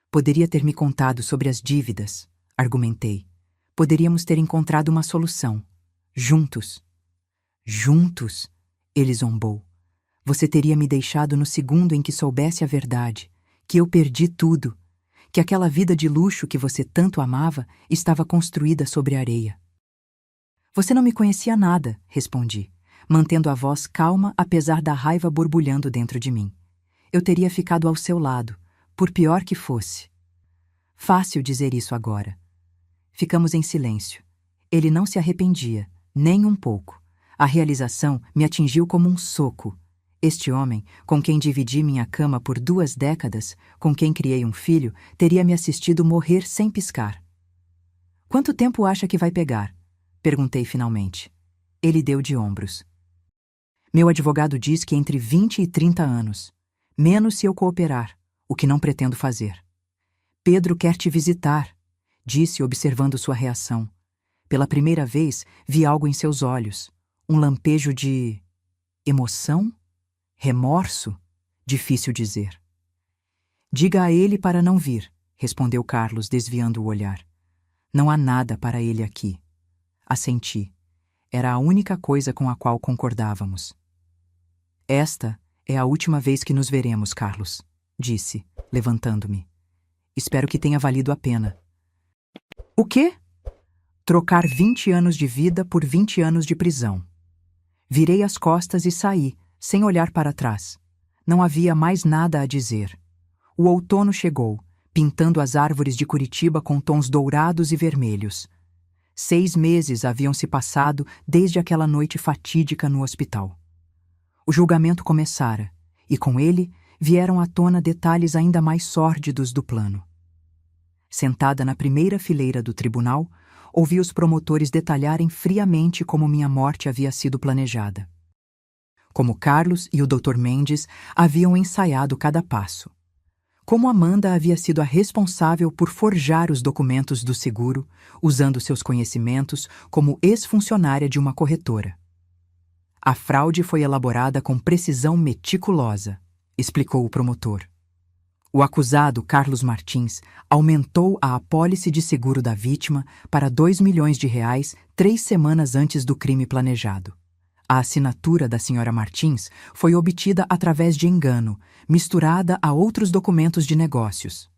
Poderia ter me contado sobre as dívidas, argumentei. Poderíamos ter encontrado uma solução. Juntos. Juntos? Ele zombou. Você teria me deixado no segundo em que soubesse a verdade, que eu perdi tudo, que aquela vida de luxo que você tanto amava estava construída sobre areia. Você não me conhecia nada, respondi, mantendo a voz calma apesar da raiva borbulhando dentro de mim. Eu teria ficado ao seu lado, por pior que fosse. Fácil dizer isso agora. Ficamos em silêncio. Ele não se arrependia, nem um pouco. A realização me atingiu como um soco. Este homem, com quem dividi minha cama por 2 décadas, com quem criei um filho, teria me assistido morrer sem piscar. Quanto tempo acha que vai pegar? Perguntei finalmente. Ele deu de ombros. Meu advogado diz que entre 20 e 30 anos. Menos se eu cooperar, o que não pretendo fazer. Pedro quer te visitar, disse observando sua reação. Pela primeira vez, vi algo em seus olhos. Um lampejo de... emoção? Remorso? Difícil dizer. Diga a ele para não vir, respondeu Carlos, desviando o olhar. Não há nada para ele aqui. Assenti. Era a única coisa com a qual concordávamos. Esta é a última vez que nos veremos, Carlos, disse, levantando-me. Espero que tenha valido a pena. O quê? Trocar 20 anos de vida por 20 anos de prisão. Virei as costas e saí, sem olhar para trás. Não havia mais nada a dizer. O outono chegou, pintando as árvores de Curitiba com tons dourados e vermelhos. 6 meses haviam se passado desde aquela noite fatídica no hospital. O julgamento começara, e com ele vieram à tona detalhes ainda mais sórdidos do plano. Sentada na primeira fileira do tribunal, ouvi os promotores detalharem friamente como minha morte havia sido planejada. Como Carlos e o Dr. Mendes haviam ensaiado cada passo. Como Amanda havia sido a responsável por forjar os documentos do seguro, usando seus conhecimentos como ex-funcionária de uma corretora. A fraude foi elaborada com precisão meticulosa, explicou o promotor. O acusado, Carlos Martins, aumentou a apólice de seguro da vítima para R$ 2 milhões 3 semanas antes do crime planejado. A assinatura da senhora Martins foi obtida através de engano, misturada a outros documentos de negócios.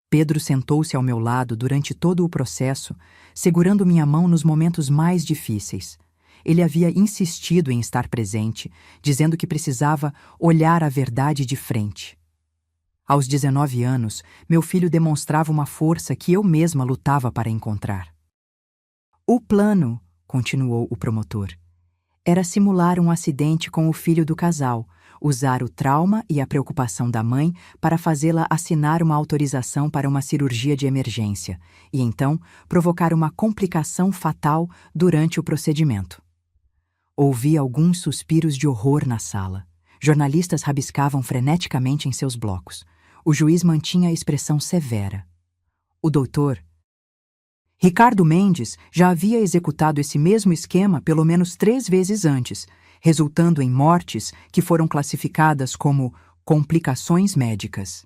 Pedro sentou-se ao meu lado durante todo o processo, segurando minha mão nos momentos mais difíceis. Ele havia insistido em estar presente, dizendo que precisava olhar a verdade de frente. Aos 19 anos, meu filho demonstrava uma força que eu mesma lutava para encontrar. O plano, continuou o promotor, era simular um acidente com o filho do casal, usar o trauma e a preocupação da mãe para fazê-la assinar uma autorização para uma cirurgia de emergência e, então, provocar uma complicação fatal durante o procedimento. Ouvi alguns suspiros de horror na sala. Jornalistas rabiscavam freneticamente em seus blocos. O juiz mantinha a expressão severa. O doutor Ricardo Mendes já havia executado esse mesmo esquema pelo menos 3 vezes antes, resultando em mortes que foram classificadas como complicações médicas.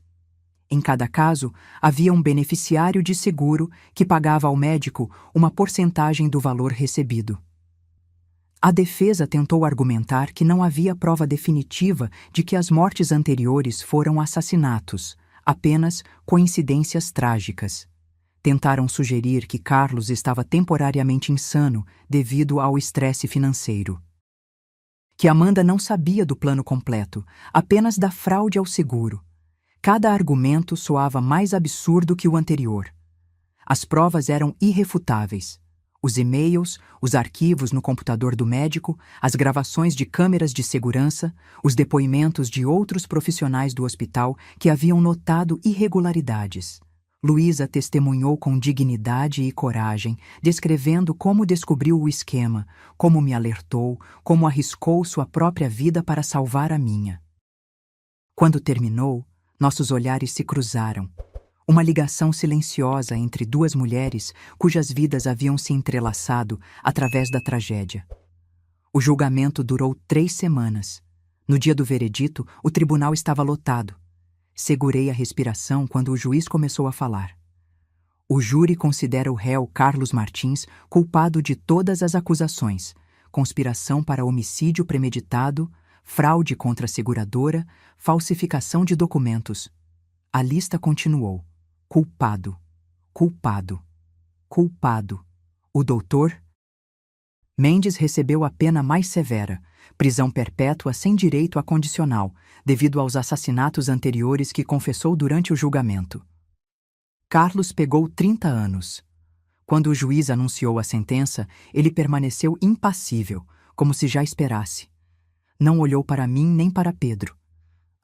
Em cada caso, havia um beneficiário de seguro que pagava ao médico uma porcentagem do valor recebido. A defesa tentou argumentar que não havia prova definitiva de que as mortes anteriores foram assassinatos, apenas coincidências trágicas. Tentaram sugerir que Carlos estava temporariamente insano devido ao estresse financeiro. Que Amanda não sabia do plano completo, apenas da fraude ao seguro. Cada argumento soava mais absurdo que o anterior. As provas eram irrefutáveis. Os e-mails, os arquivos no computador do médico, as gravações de câmeras de segurança, os depoimentos de outros profissionais do hospital que haviam notado irregularidades. Luísa testemunhou com dignidade e coragem, descrevendo como descobriu o esquema, como me alertou, como arriscou sua própria vida para salvar a minha. Quando terminou, nossos olhares se cruzaram. Uma ligação silenciosa entre 2 mulheres cujas vidas haviam se entrelaçado através da tragédia. O julgamento durou 3 semanas. No dia do veredito, o tribunal estava lotado. Segurei a respiração quando o juiz começou a falar. O júri considera o réu Carlos Martins culpado de todas as acusações: conspiração para homicídio premeditado, fraude contra a seguradora, falsificação de documentos. A lista continuou. Culpado, culpado, culpado. O doutor Mendes recebeu a pena mais severa, prisão perpétua sem direito a condicional, devido aos assassinatos anteriores que confessou durante o julgamento. Carlos pegou 30 anos. Quando o juiz anunciou a sentença, ele permaneceu impassível, como se já esperasse. Não olhou para mim nem para Pedro.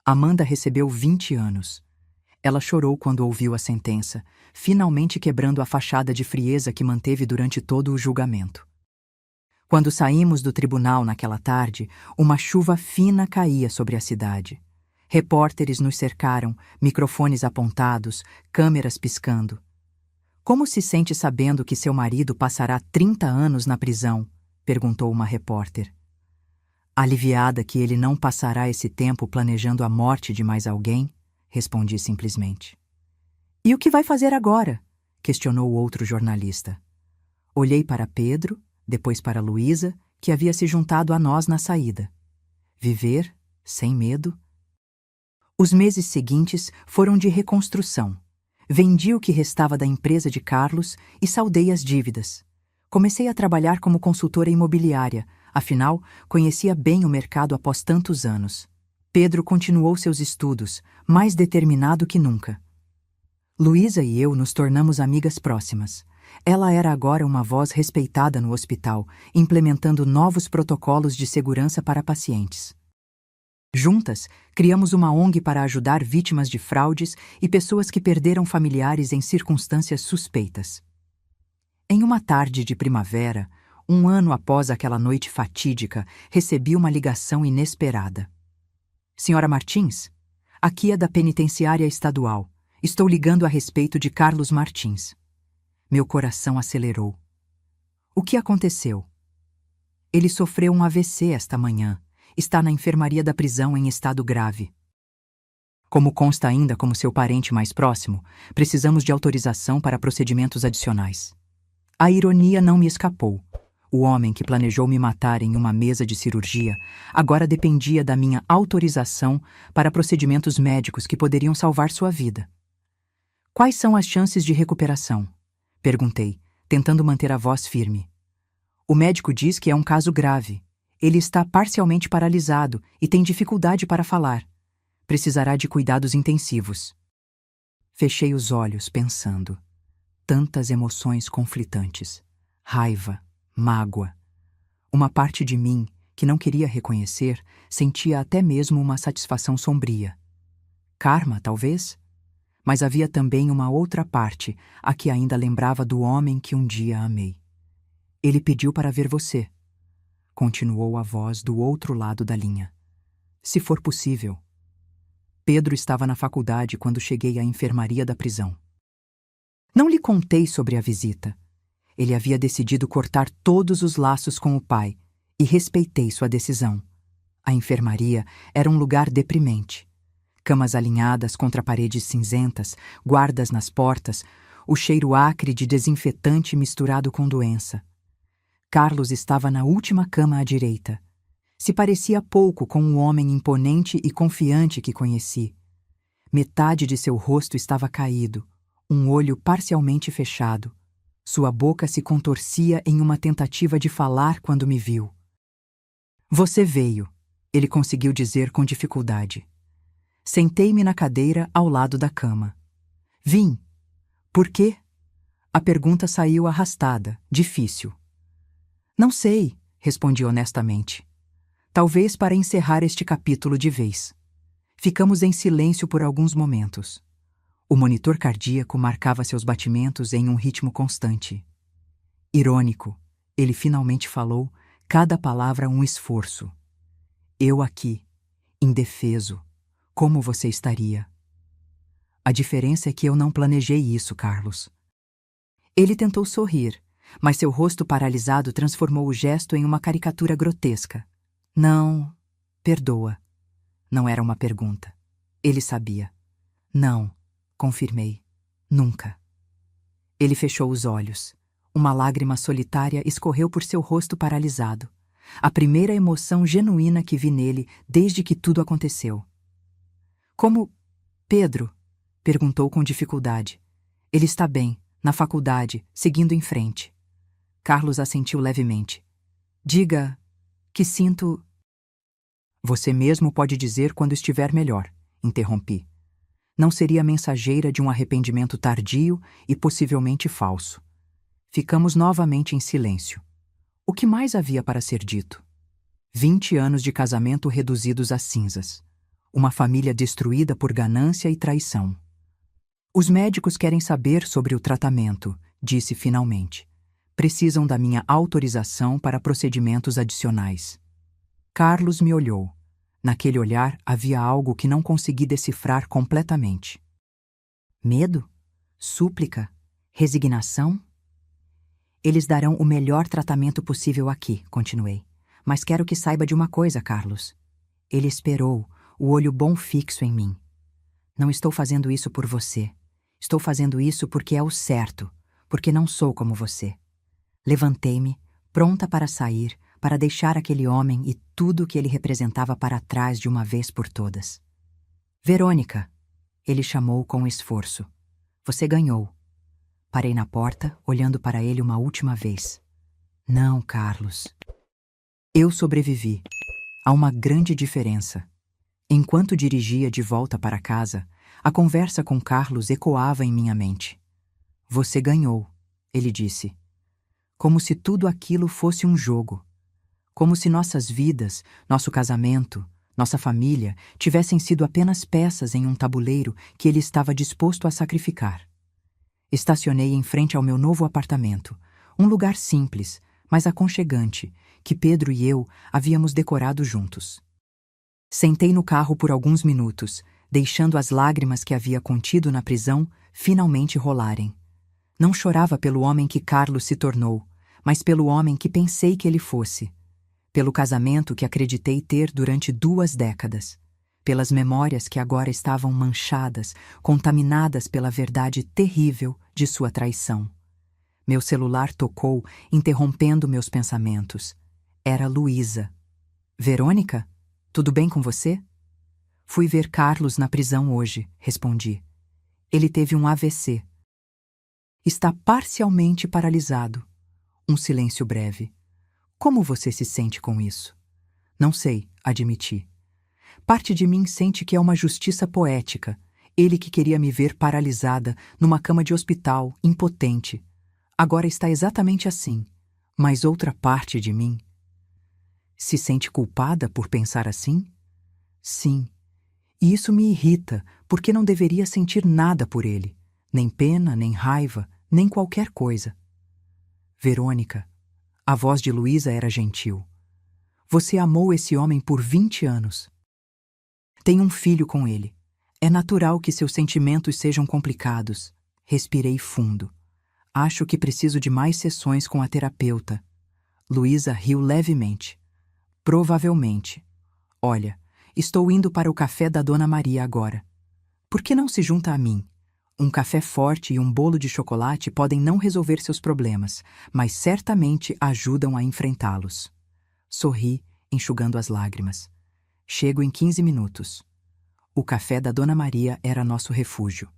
Amanda recebeu 20 anos. Ela chorou quando ouviu a sentença, finalmente quebrando a fachada de frieza que manteve durante todo o julgamento. Quando saímos do tribunal naquela tarde, uma chuva fina caía sobre a cidade. Repórteres nos cercaram, microfones apontados, câmeras piscando. Como se sente sabendo que seu marido passará 30 anos na prisão? Perguntou uma repórter. Aliviada que ele não passará esse tempo planejando a morte de mais alguém, respondi simplesmente. E o que vai fazer agora? Questionou o outro jornalista. Olhei para Pedro, depois para Luísa, que havia se juntado a nós na saída. Viver, sem medo. Os meses seguintes foram de reconstrução. Vendi o que restava da empresa de Carlos e saldei as dívidas. Comecei a trabalhar como consultora imobiliária, afinal, conhecia bem o mercado após tantos anos. Pedro continuou seus estudos, mais determinado que nunca. Luísa e eu nos tornamos amigas próximas. Ela era agora uma voz respeitada no hospital, implementando novos protocolos de segurança para pacientes. Juntas, criamos uma ONG para ajudar vítimas de fraudes e pessoas que perderam familiares em circunstâncias suspeitas. Em uma tarde de primavera, 1 ano após aquela noite fatídica, recebi uma ligação inesperada. Senhora Martins, aqui é da penitenciária estadual. Estou ligando a respeito de Carlos Martins. Meu coração acelerou. O que aconteceu? Ele sofreu um AVC esta manhã. Está na enfermaria da prisão em estado grave. Como consta ainda como seu parente mais próximo, precisamos de autorização para procedimentos adicionais. A ironia não me escapou. O homem que planejou me matar em uma mesa de cirurgia agora dependia da minha autorização para procedimentos médicos que poderiam salvar sua vida. Quais são as chances de recuperação? Perguntei, tentando manter a voz firme. O médico diz que é um caso grave. Ele está parcialmente paralisado e tem dificuldade para falar. Precisará de cuidados intensivos. Fechei os olhos, pensando. Tantas emoções conflitantes. Raiva, mágoa. Uma parte de mim, que não queria reconhecer, sentia até mesmo uma satisfação sombria. Karma, talvez? Mas havia também uma outra parte, a que ainda lembrava do homem que um dia amei. Ele pediu para ver você. Continuou a voz do outro lado da linha. Se for possível. Pedro estava na faculdade quando cheguei à enfermaria da prisão. Não lhe contei sobre a visita. Ele havia decidido cortar todos os laços com o pai, e respeitei sua decisão. A enfermaria era um lugar deprimente. Camas alinhadas contra paredes cinzentas, guardas nas portas, o cheiro acre de desinfetante misturado com doença. Carlos estava na última cama à direita. Se parecia pouco com o homem imponente e confiante que conheci. Metade de seu rosto estava caído, um olho parcialmente fechado. Sua boca se contorcia em uma tentativa de falar quando me viu. Você veio, ele conseguiu dizer com dificuldade. Sentei-me na cadeira ao lado da cama. Vim. Por quê? A pergunta saiu arrastada, difícil. Não sei, respondi honestamente. Talvez para encerrar este capítulo de vez. Ficamos em silêncio por alguns momentos. O monitor cardíaco marcava seus batimentos em um ritmo constante. Irônico, ele finalmente falou, cada palavra um esforço. Eu aqui, indefeso. Como você estaria? A diferença é que eu não planejei isso, Carlos. Ele tentou sorrir, mas seu rosto paralisado transformou o gesto em uma caricatura grotesca. Não, perdoa. Não era uma pergunta. Ele sabia. Não, confirmei. Nunca. Ele fechou os olhos. Uma lágrima solitária escorreu por seu rosto paralisado. A primeira emoção genuína que vi nele desde que tudo aconteceu. Como Pedro? Perguntou com dificuldade. Ele está bem, na faculdade, seguindo em frente. Carlos assentiu levemente. Diga que sinto... Você mesmo pode dizer quando estiver melhor, interrompi. Não seria mensageira de um arrependimento tardio e possivelmente falso. Ficamos novamente em silêncio. O que mais havia para ser dito? 20 anos de casamento reduzidos a cinzas. Uma família destruída por ganância e traição. Os médicos querem saber sobre o tratamento, disse finalmente. Precisam da minha autorização para procedimentos adicionais. Carlos me olhou. Naquele olhar havia algo que não consegui decifrar completamente. Medo? Súplica? Resignação? Eles darão o melhor tratamento possível aqui, continuei. Mas quero que saiba de uma coisa, Carlos. Ele esperou, o olho bom fixo em mim. Não estou fazendo isso por você. Estou fazendo isso porque é o certo, porque não sou como você. Levantei-me, pronta para sair, para deixar aquele homem e tudo o que ele representava para trás de uma vez por todas. Verônica, ele chamou com esforço. Você ganhou. Parei na porta, olhando para ele uma última vez. Não, Carlos. Eu sobrevivi. Há uma grande diferença. Enquanto dirigia de volta para casa, a conversa com Carlos ecoava em minha mente. Você ganhou, ele disse. Como se tudo aquilo fosse um jogo. Como se nossas vidas, nosso casamento, nossa família tivessem sido apenas peças em um tabuleiro que ele estava disposto a sacrificar. Estacionei em frente ao meu novo apartamento, um lugar simples, mas aconchegante, que Pedro e eu havíamos decorado juntos. Sentei no carro por alguns minutos, deixando as lágrimas que havia contido na prisão finalmente rolarem. Não chorava pelo homem que Carlos se tornou, mas pelo homem que pensei que ele fosse. Pelo casamento que acreditei ter durante 2 décadas. pelas memórias que agora estavam manchadas, contaminadas pela verdade terrível de sua traição. Meu celular tocou, interrompendo meus pensamentos. Era Luísa. Verônica? Tudo bem com você? Fui ver Carlos na prisão hoje, respondi. Ele teve um AVC. Está parcialmente paralisado. Um silêncio breve. Como você se sente com isso? Não sei, admiti. Parte de mim sente que é uma justiça poética. Ele que queria me ver paralisada, numa cama de hospital, impotente. Agora está exatamente assim. Mas outra parte de mim... Se sente culpada por pensar assim? Sim. E isso me irrita, porque não deveria sentir nada por ele. Nem pena, nem raiva, nem qualquer coisa. Verônica, a voz de Luísa era gentil. Você amou esse homem por 20 anos. Tem um filho com ele. É natural que seus sentimentos sejam complicados. Respirei fundo. Acho que preciso de mais sessões com a terapeuta. Luísa riu levemente. Provavelmente. Olha, estou indo para o café da Dona Maria agora. Por que não se junta a mim? Um café forte e um bolo de chocolate podem não resolver seus problemas, mas certamente ajudam a enfrentá-los. Sorri, enxugando as lágrimas. Chego em 15 minutos. O café da Dona Maria era nosso refúgio.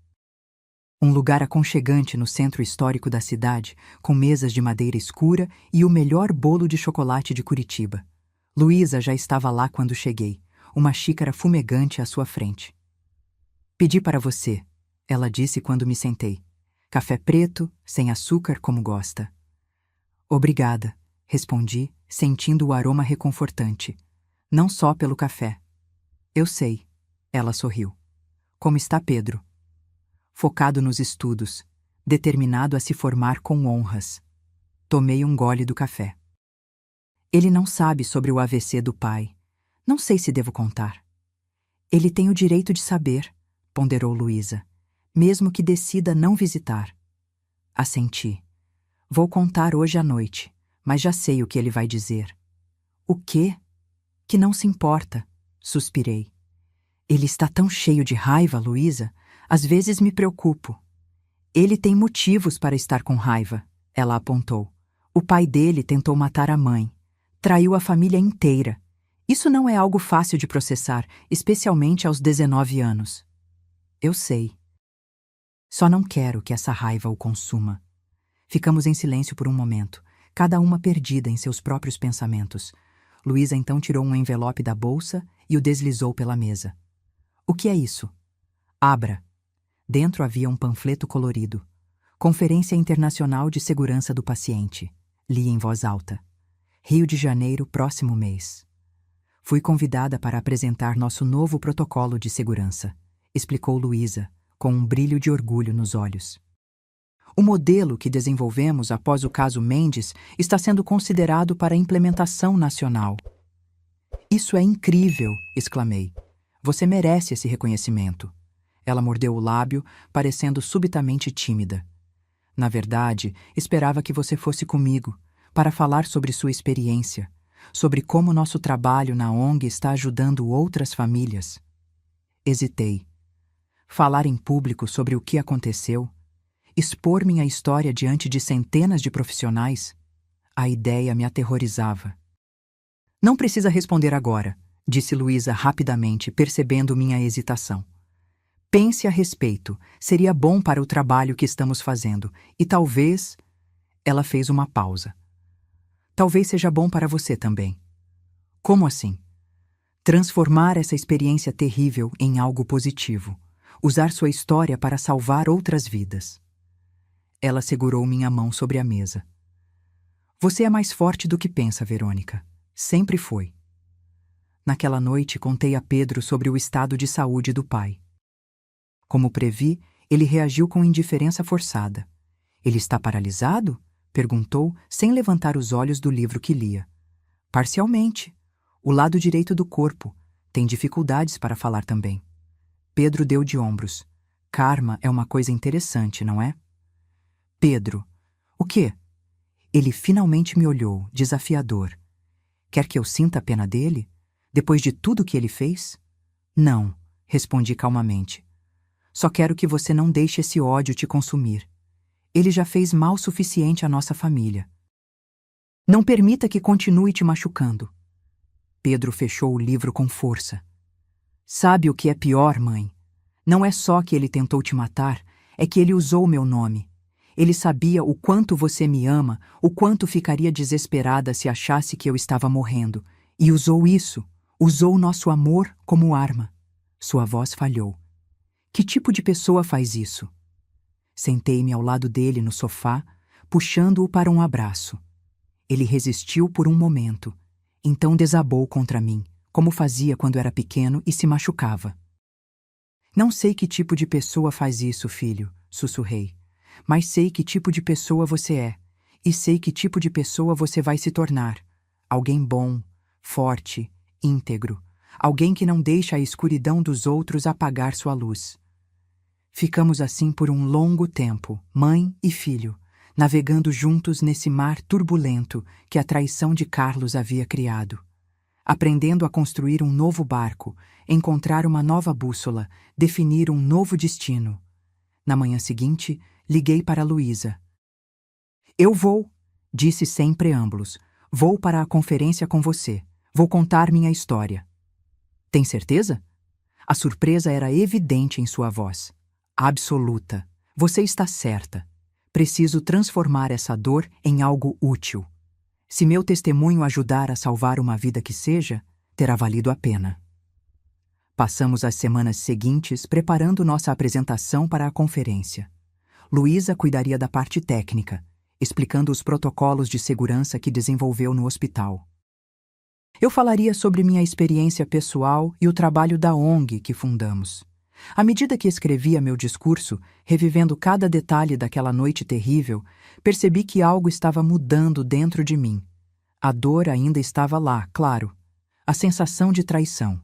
Um lugar aconchegante no centro histórico da cidade, com mesas de madeira escura e o melhor bolo de chocolate de Curitiba. Luísa já estava lá quando cheguei, uma xícara fumegante à sua frente. Pedi para você, ela disse quando me sentei. Café preto, sem açúcar como gosta. Obrigada, respondi, sentindo o aroma reconfortante. Não só pelo café. Eu sei, ela sorriu. Como está Pedro? Focado nos estudos, determinado a se formar com honras. Tomei um gole do café. Ele não sabe sobre o AVC do pai. Não sei se devo contar. Ele tem o direito de saber, ponderou Luísa, mesmo que decida não visitar. Assenti. Vou contar hoje à noite, mas já sei o que ele vai dizer. O quê? Que não se importa, suspirei. Ele está tão cheio de raiva, Luísa, às vezes me preocupo. Ele tem motivos para estar com raiva, ela apontou. O pai dele tentou matar a mãe. Traiu a família inteira. Isso não é algo fácil de processar, especialmente aos 19 anos. Eu sei. Só não quero que essa raiva o consuma. Ficamos em silêncio por um momento, cada uma perdida em seus próprios pensamentos. Luísa então tirou um envelope da bolsa e o deslizou pela mesa. O que é isso? Abra. Dentro havia um panfleto colorido. Conferência Internacional de Segurança do Paciente. Li em voz alta. Rio de Janeiro, próximo mês. Fui convidada para apresentar nosso novo protocolo de segurança, explicou Luísa, com um brilho de orgulho nos olhos. O modelo que desenvolvemos após o caso Mendes está sendo considerado para implementação nacional. Isso é incrível, exclamei. Você merece esse reconhecimento. Ela mordeu o lábio, parecendo subitamente tímida. Na verdade, esperava que você fosse comigo, para falar sobre sua experiência, sobre como nosso trabalho na ONG está ajudando outras famílias. Hesitei. Falar em público sobre o que aconteceu, expor minha história diante de centenas de profissionais, a ideia me aterrorizava. Não precisa responder agora, disse Luísa rapidamente, percebendo minha hesitação. Pense a respeito, seria bom para o trabalho que estamos fazendo, e talvez... Ela fez uma pausa. Talvez seja bom para você também. Como assim? Transformar essa experiência terrível em algo positivo. Usar sua história para salvar outras vidas. Ela segurou minha mão sobre a mesa. Você é mais forte do que pensa, Verônica. Sempre foi. Naquela noite, contei a Pedro sobre o estado de saúde do pai. Como previ, ele reagiu com indiferença forçada. Ele está paralisado? Perguntou, sem levantar os olhos do livro que lia. Parcialmente. O lado direito do corpo. Tem dificuldades para falar também. Pedro deu de ombros. Karma é uma coisa interessante, não é? Pedro. O quê? Ele finalmente me olhou, desafiador. Quer que eu sinta a pena dele? Depois de tudo que ele fez? Não, respondi calmamente. Só quero que você não deixe esse ódio te consumir. Ele já fez mal suficiente à nossa família. Não permita que continue te machucando. Pedro fechou o livro com força. Sabe o que é pior, mãe? Não é só que ele tentou te matar, é que ele usou meu nome. Ele sabia o quanto você me ama, o quanto ficaria desesperada se achasse que eu estava morrendo, e usou isso, usou nosso amor como arma. Sua voz falhou. Que tipo de pessoa faz isso? Sentei-me ao lado dele no sofá, puxando-o para um abraço. Ele resistiu por um momento, então desabou contra mim, como fazia quando era pequeno e se machucava. Não sei que tipo de pessoa faz isso, filho, sussurrei. Mas sei que tipo de pessoa você é, e sei que tipo de pessoa você vai se tornar. Alguém bom, forte, íntegro. Alguém que não deixa a escuridão dos outros apagar sua luz. Ficamos assim por um longo tempo, mãe e filho, navegando juntos nesse mar turbulento que a traição de Carlos havia criado. Aprendendo a construir um novo barco, encontrar uma nova bússola, definir um novo destino. Na manhã seguinte, liguei para Luísa. Eu vou, disse sem preâmbulos. Vou para a conferência com você. Vou contar minha história. Tem certeza? A surpresa era evidente em sua voz. Absoluta. Você está certa. Preciso transformar essa dor em algo útil. Se meu testemunho ajudar a salvar uma vida que seja, terá valido a pena. Passamos as semanas seguintes preparando nossa apresentação para a conferência. Luísa cuidaria da parte técnica, explicando os protocolos de segurança que desenvolveu no hospital. Eu falaria sobre minha experiência pessoal e o trabalho da ONG que fundamos. À medida que escrevia meu discurso, revivendo cada detalhe daquela noite terrível, percebi que algo estava mudando dentro de mim. A dor ainda estava lá, claro. A sensação de traição.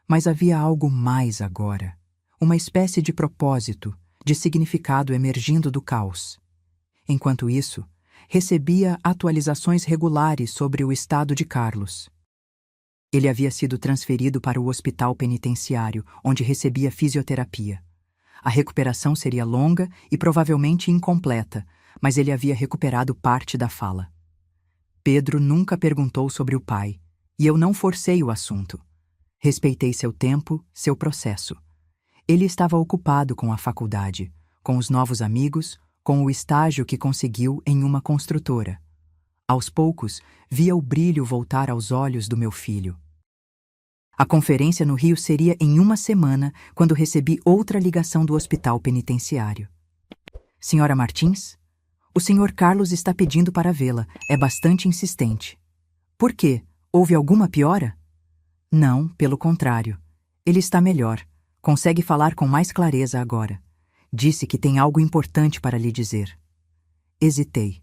Mas havia algo mais agora. Uma espécie de propósito, de significado emergindo do caos. Enquanto isso, recebia atualizações regulares sobre o estado de Carlos. Ele havia sido transferido para o hospital penitenciário, onde recebia fisioterapia. A recuperação seria longa e provavelmente incompleta, mas ele havia recuperado parte da fala. Pedro nunca perguntou sobre o pai, e eu não forcei o assunto. Respeitei seu tempo, seu processo. Ele estava ocupado com a faculdade, com os novos amigos, com o estágio que conseguiu em uma construtora. Aos poucos, via o brilho voltar aos olhos do meu filho. A conferência no Rio seria em uma semana, quando recebi outra ligação do hospital penitenciário. Senhora Martins? O senhor Carlos está pedindo para vê-la. É bastante insistente. Por quê? Houve alguma piora? Não, pelo contrário. Ele está melhor. Consegue falar com mais clareza agora. Disse que tem algo importante para lhe dizer. Hesitei.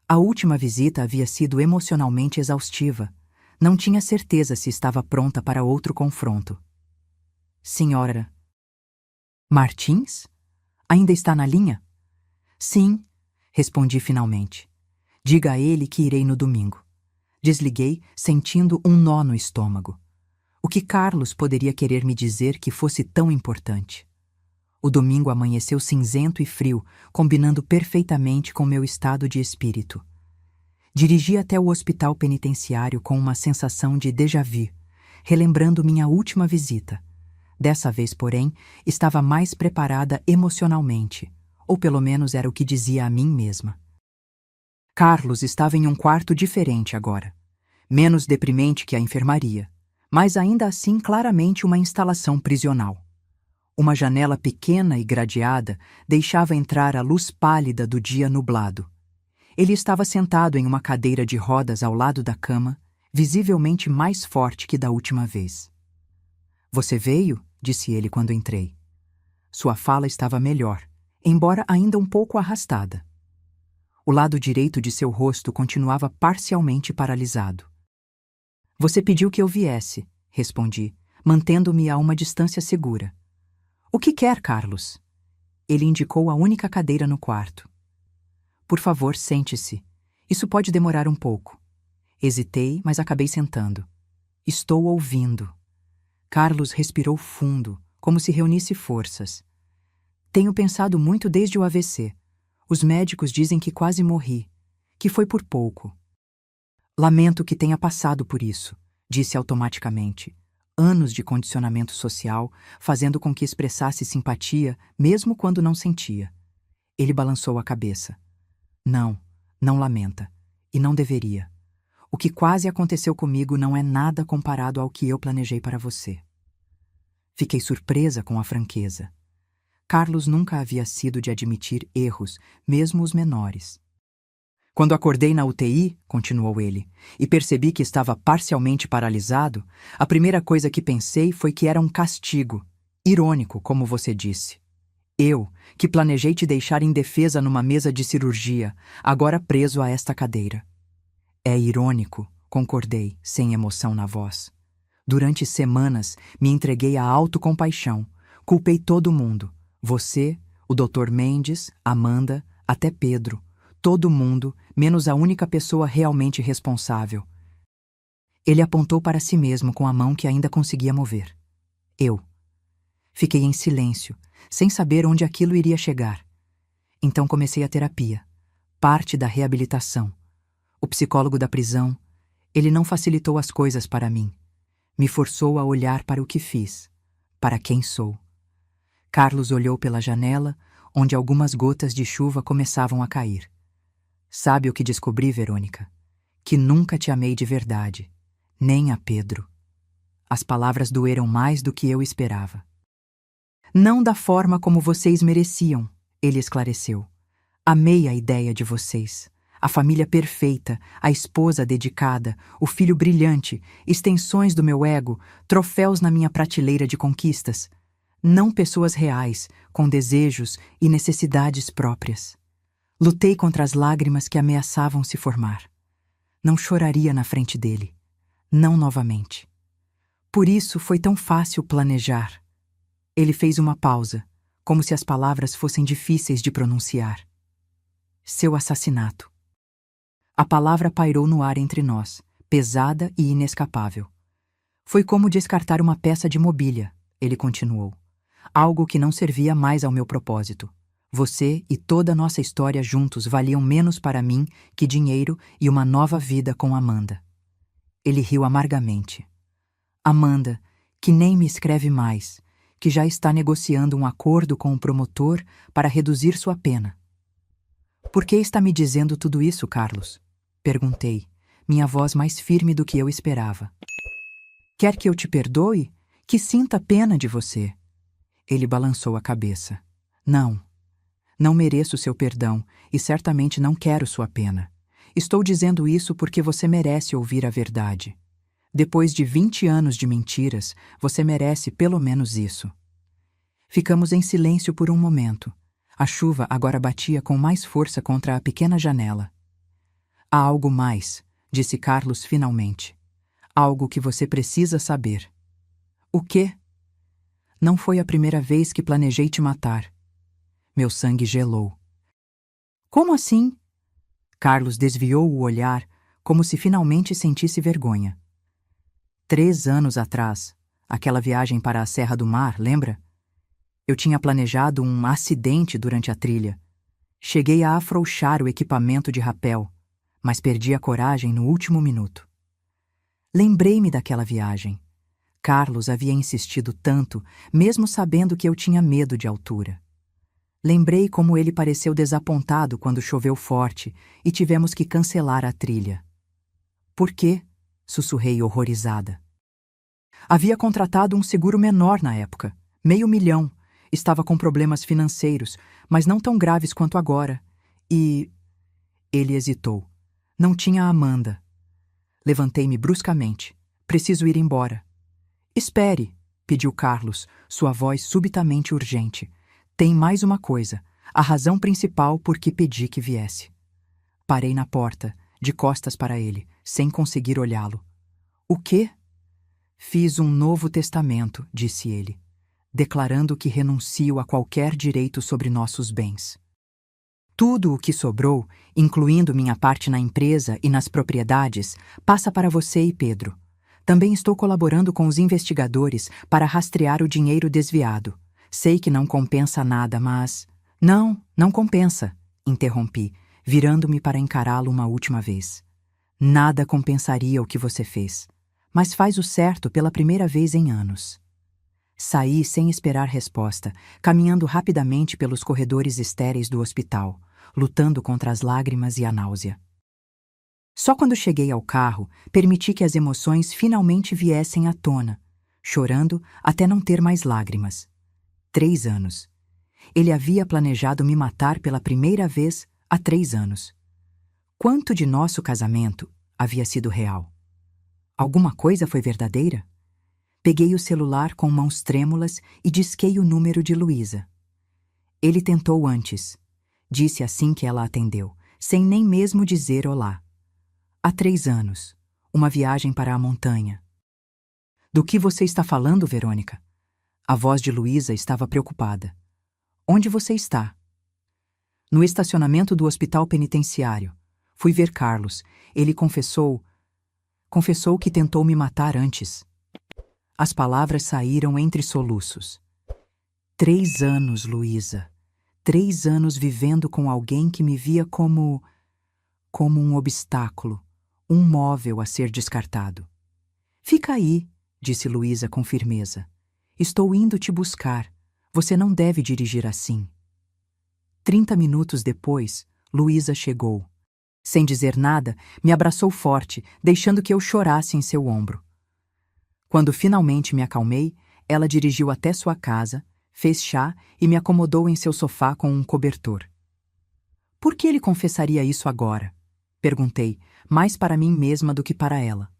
A última visita havia sido emocionalmente exaustiva. Não tinha certeza se estava pronta para outro confronto. Senhora Martins? Ainda está na linha? Sim, respondi finalmente. Diga a ele que irei no domingo. Desliguei, sentindo um nó no estômago. O que Carlos poderia querer me dizer que fosse tão importante? O domingo amanheceu cinzento e frio, combinando perfeitamente com meu estado de espírito. Dirigi até o hospital penitenciário com uma sensação de déjà-vu, relembrando minha última visita. Dessa vez, porém, estava mais preparada emocionalmente, ou pelo menos era o que dizia a mim mesma. Carlos estava em um quarto diferente agora, menos deprimente que a enfermaria, mas ainda assim claramente uma instalação prisional. Uma janela pequena e gradeada deixava entrar a luz pálida do dia nublado. Ele estava sentado em uma cadeira de rodas ao lado da cama, visivelmente mais forte que da última vez. Você veio? Disse ele quando entrei. Sua fala estava melhor, embora ainda um pouco arrastada. O lado direito de seu rosto continuava parcialmente paralisado. Você pediu que eu viesse, respondi, mantendo-me a uma distância segura. O que quer, Carlos? Ele indicou a única cadeira no quarto. Por favor, sente-se. Isso pode demorar um pouco. Hesitei, mas acabei sentando. Estou ouvindo. Carlos respirou fundo, como se reunisse forças. Tenho pensado muito desde o AVC. Os médicos dizem que quase morri, que foi por pouco. Lamento que tenha passado por isso, disse automaticamente. Anos de condicionamento social, fazendo com que expressasse simpatia, mesmo quando não sentia. Ele balançou a cabeça. Não, não lamenta. E não deveria. O que quase aconteceu comigo não é nada comparado ao que eu planejei para você. Fiquei surpresa com a franqueza. Carlos nunca havia sido de admitir erros, mesmo os menores. Quando acordei na UTI, continuou ele, e percebi que estava parcialmente paralisado, a primeira coisa que pensei foi que era um castigo, irônico, como você disse. Eu, que planejei te deixar indefesa numa mesa de cirurgia, agora preso a esta cadeira. É irônico, concordei, sem emoção na voz. Durante semanas, me entreguei à autocompaixão, culpei todo mundo. Você, o Dr. Mendes, Amanda, até Pedro. Todo mundo, menos a única pessoa realmente responsável. Ele apontou para si mesmo com a mão que ainda conseguia mover. Eu. Fiquei em silêncio, sem saber onde aquilo iria chegar. Então comecei a terapia, parte da reabilitação. O psicólogo da prisão, ele não facilitou as coisas para mim. Me forçou a olhar para o que fiz, para quem sou. Carlos olhou pela janela, onde algumas gotas de chuva começavam a cair. Sabe o que descobri, Verônica? Que nunca te amei de verdade, nem a Pedro. As palavras doeram mais do que eu esperava. Não da forma como vocês mereciam, ele esclareceu. Amei a ideia de vocês. A família perfeita, a esposa dedicada, o filho brilhante, extensões do meu ego, troféus na minha prateleira de conquistas. Não pessoas reais, com desejos e necessidades próprias. Lutei contra as lágrimas que ameaçavam se formar. Não choraria na frente dele. Não novamente. Por isso foi tão fácil planejar. Ele fez uma pausa, como se as palavras fossem difíceis de pronunciar. Seu assassinato. A palavra pairou no ar entre nós, pesada e inescapável. Foi como descartar uma peça de mobília, ele continuou. Algo que não servia mais ao meu propósito. Você e toda a nossa história juntos valiam menos para mim que dinheiro e uma nova vida com Amanda. Ele riu amargamente. Amanda, que nem me escreve mais, que já está negociando um acordo com o promotor para reduzir sua pena. Por que está me dizendo tudo isso, Carlos? Perguntei, minha voz mais firme do que eu esperava. Quer que eu te perdoe? Que sinta pena de você? Ele balançou a cabeça. Não. Não mereço seu perdão e certamente não quero sua pena. Estou dizendo isso porque você merece ouvir a verdade. Depois de 20 anos de mentiras, você merece pelo menos isso. Ficamos em silêncio por um momento. A chuva agora batia com mais força contra a pequena janela. Há algo mais, disse Carlos finalmente. Algo que você precisa saber. O quê? Não foi a primeira vez que planejei te matar. Meu sangue gelou. Como assim? Carlos desviou o olhar, como se finalmente sentisse vergonha. 3 anos atrás, aquela viagem para a Serra do Mar, lembra? Eu tinha planejado um acidente durante a trilha. Cheguei a afrouxar o equipamento de rapel, mas perdi a coragem no último minuto. Lembrei-me daquela viagem. Carlos havia insistido tanto, mesmo sabendo que eu tinha medo de altura. Lembrei como ele pareceu desapontado quando choveu forte e tivemos que cancelar a trilha. Por quê? Sussurrei horrorizada. Havia contratado um seguro menor na época, R$500.000. Estava com problemas financeiros, mas não tão graves quanto agora. E... Ele hesitou. Não tinha a Amanda. Levantei-me bruscamente. Preciso ir embora. Espere, pediu Carlos, sua voz subitamente urgente. Tem mais uma coisa, a razão principal por que pedi que viesse. Parei na porta, de costas para ele, sem conseguir olhá-lo. O quê? Fiz um novo testamento, disse ele, declarando que renuncio a qualquer direito sobre nossos bens. Tudo o que sobrou, incluindo minha parte na empresa e nas propriedades, passa para você e Pedro. Também estou colaborando com os investigadores para rastrear o dinheiro desviado. Sei que não compensa nada, mas... Não compensa, interrompi, virando-me para encará-lo uma última vez. Nada compensaria o que você fez, mas faz o certo pela primeira vez em anos. Saí sem esperar resposta, caminhando rapidamente pelos corredores estéreis do hospital, lutando contra as lágrimas e a náusea. Só quando cheguei ao carro, permiti que as emoções finalmente viessem à tona, chorando até não ter mais lágrimas. 3 anos. Ele havia planejado me matar pela primeira vez há 3 anos. Quanto de nosso casamento havia sido real? Alguma coisa foi verdadeira? Peguei o celular com mãos trêmulas e disquei o número de Luísa. Ele tentou antes. Disse assim que ela atendeu, sem nem mesmo dizer olá. Há 3 anos. Uma viagem para a montanha. Do que você está falando, Verônica? A voz de Luísa estava preocupada. Onde você está? No estacionamento do hospital penitenciário. Fui ver Carlos. Ele confessou que tentou me matar antes. As palavras saíram entre soluços. 3 anos, Luísa. 3 anos vivendo com alguém que me via como um obstáculo, um móvel a ser descartado. Fica aí, disse Luísa com firmeza. Estou indo te buscar. Você não deve dirigir assim. 30 minutos depois, Luísa chegou. Sem dizer nada, me abraçou forte, deixando que eu chorasse em seu ombro. Quando finalmente me acalmei, ela dirigiu até sua casa, fez chá e me acomodou em seu sofá com um cobertor. Por que ele confessaria isso agora? Perguntei, mais para mim mesma do que para ela.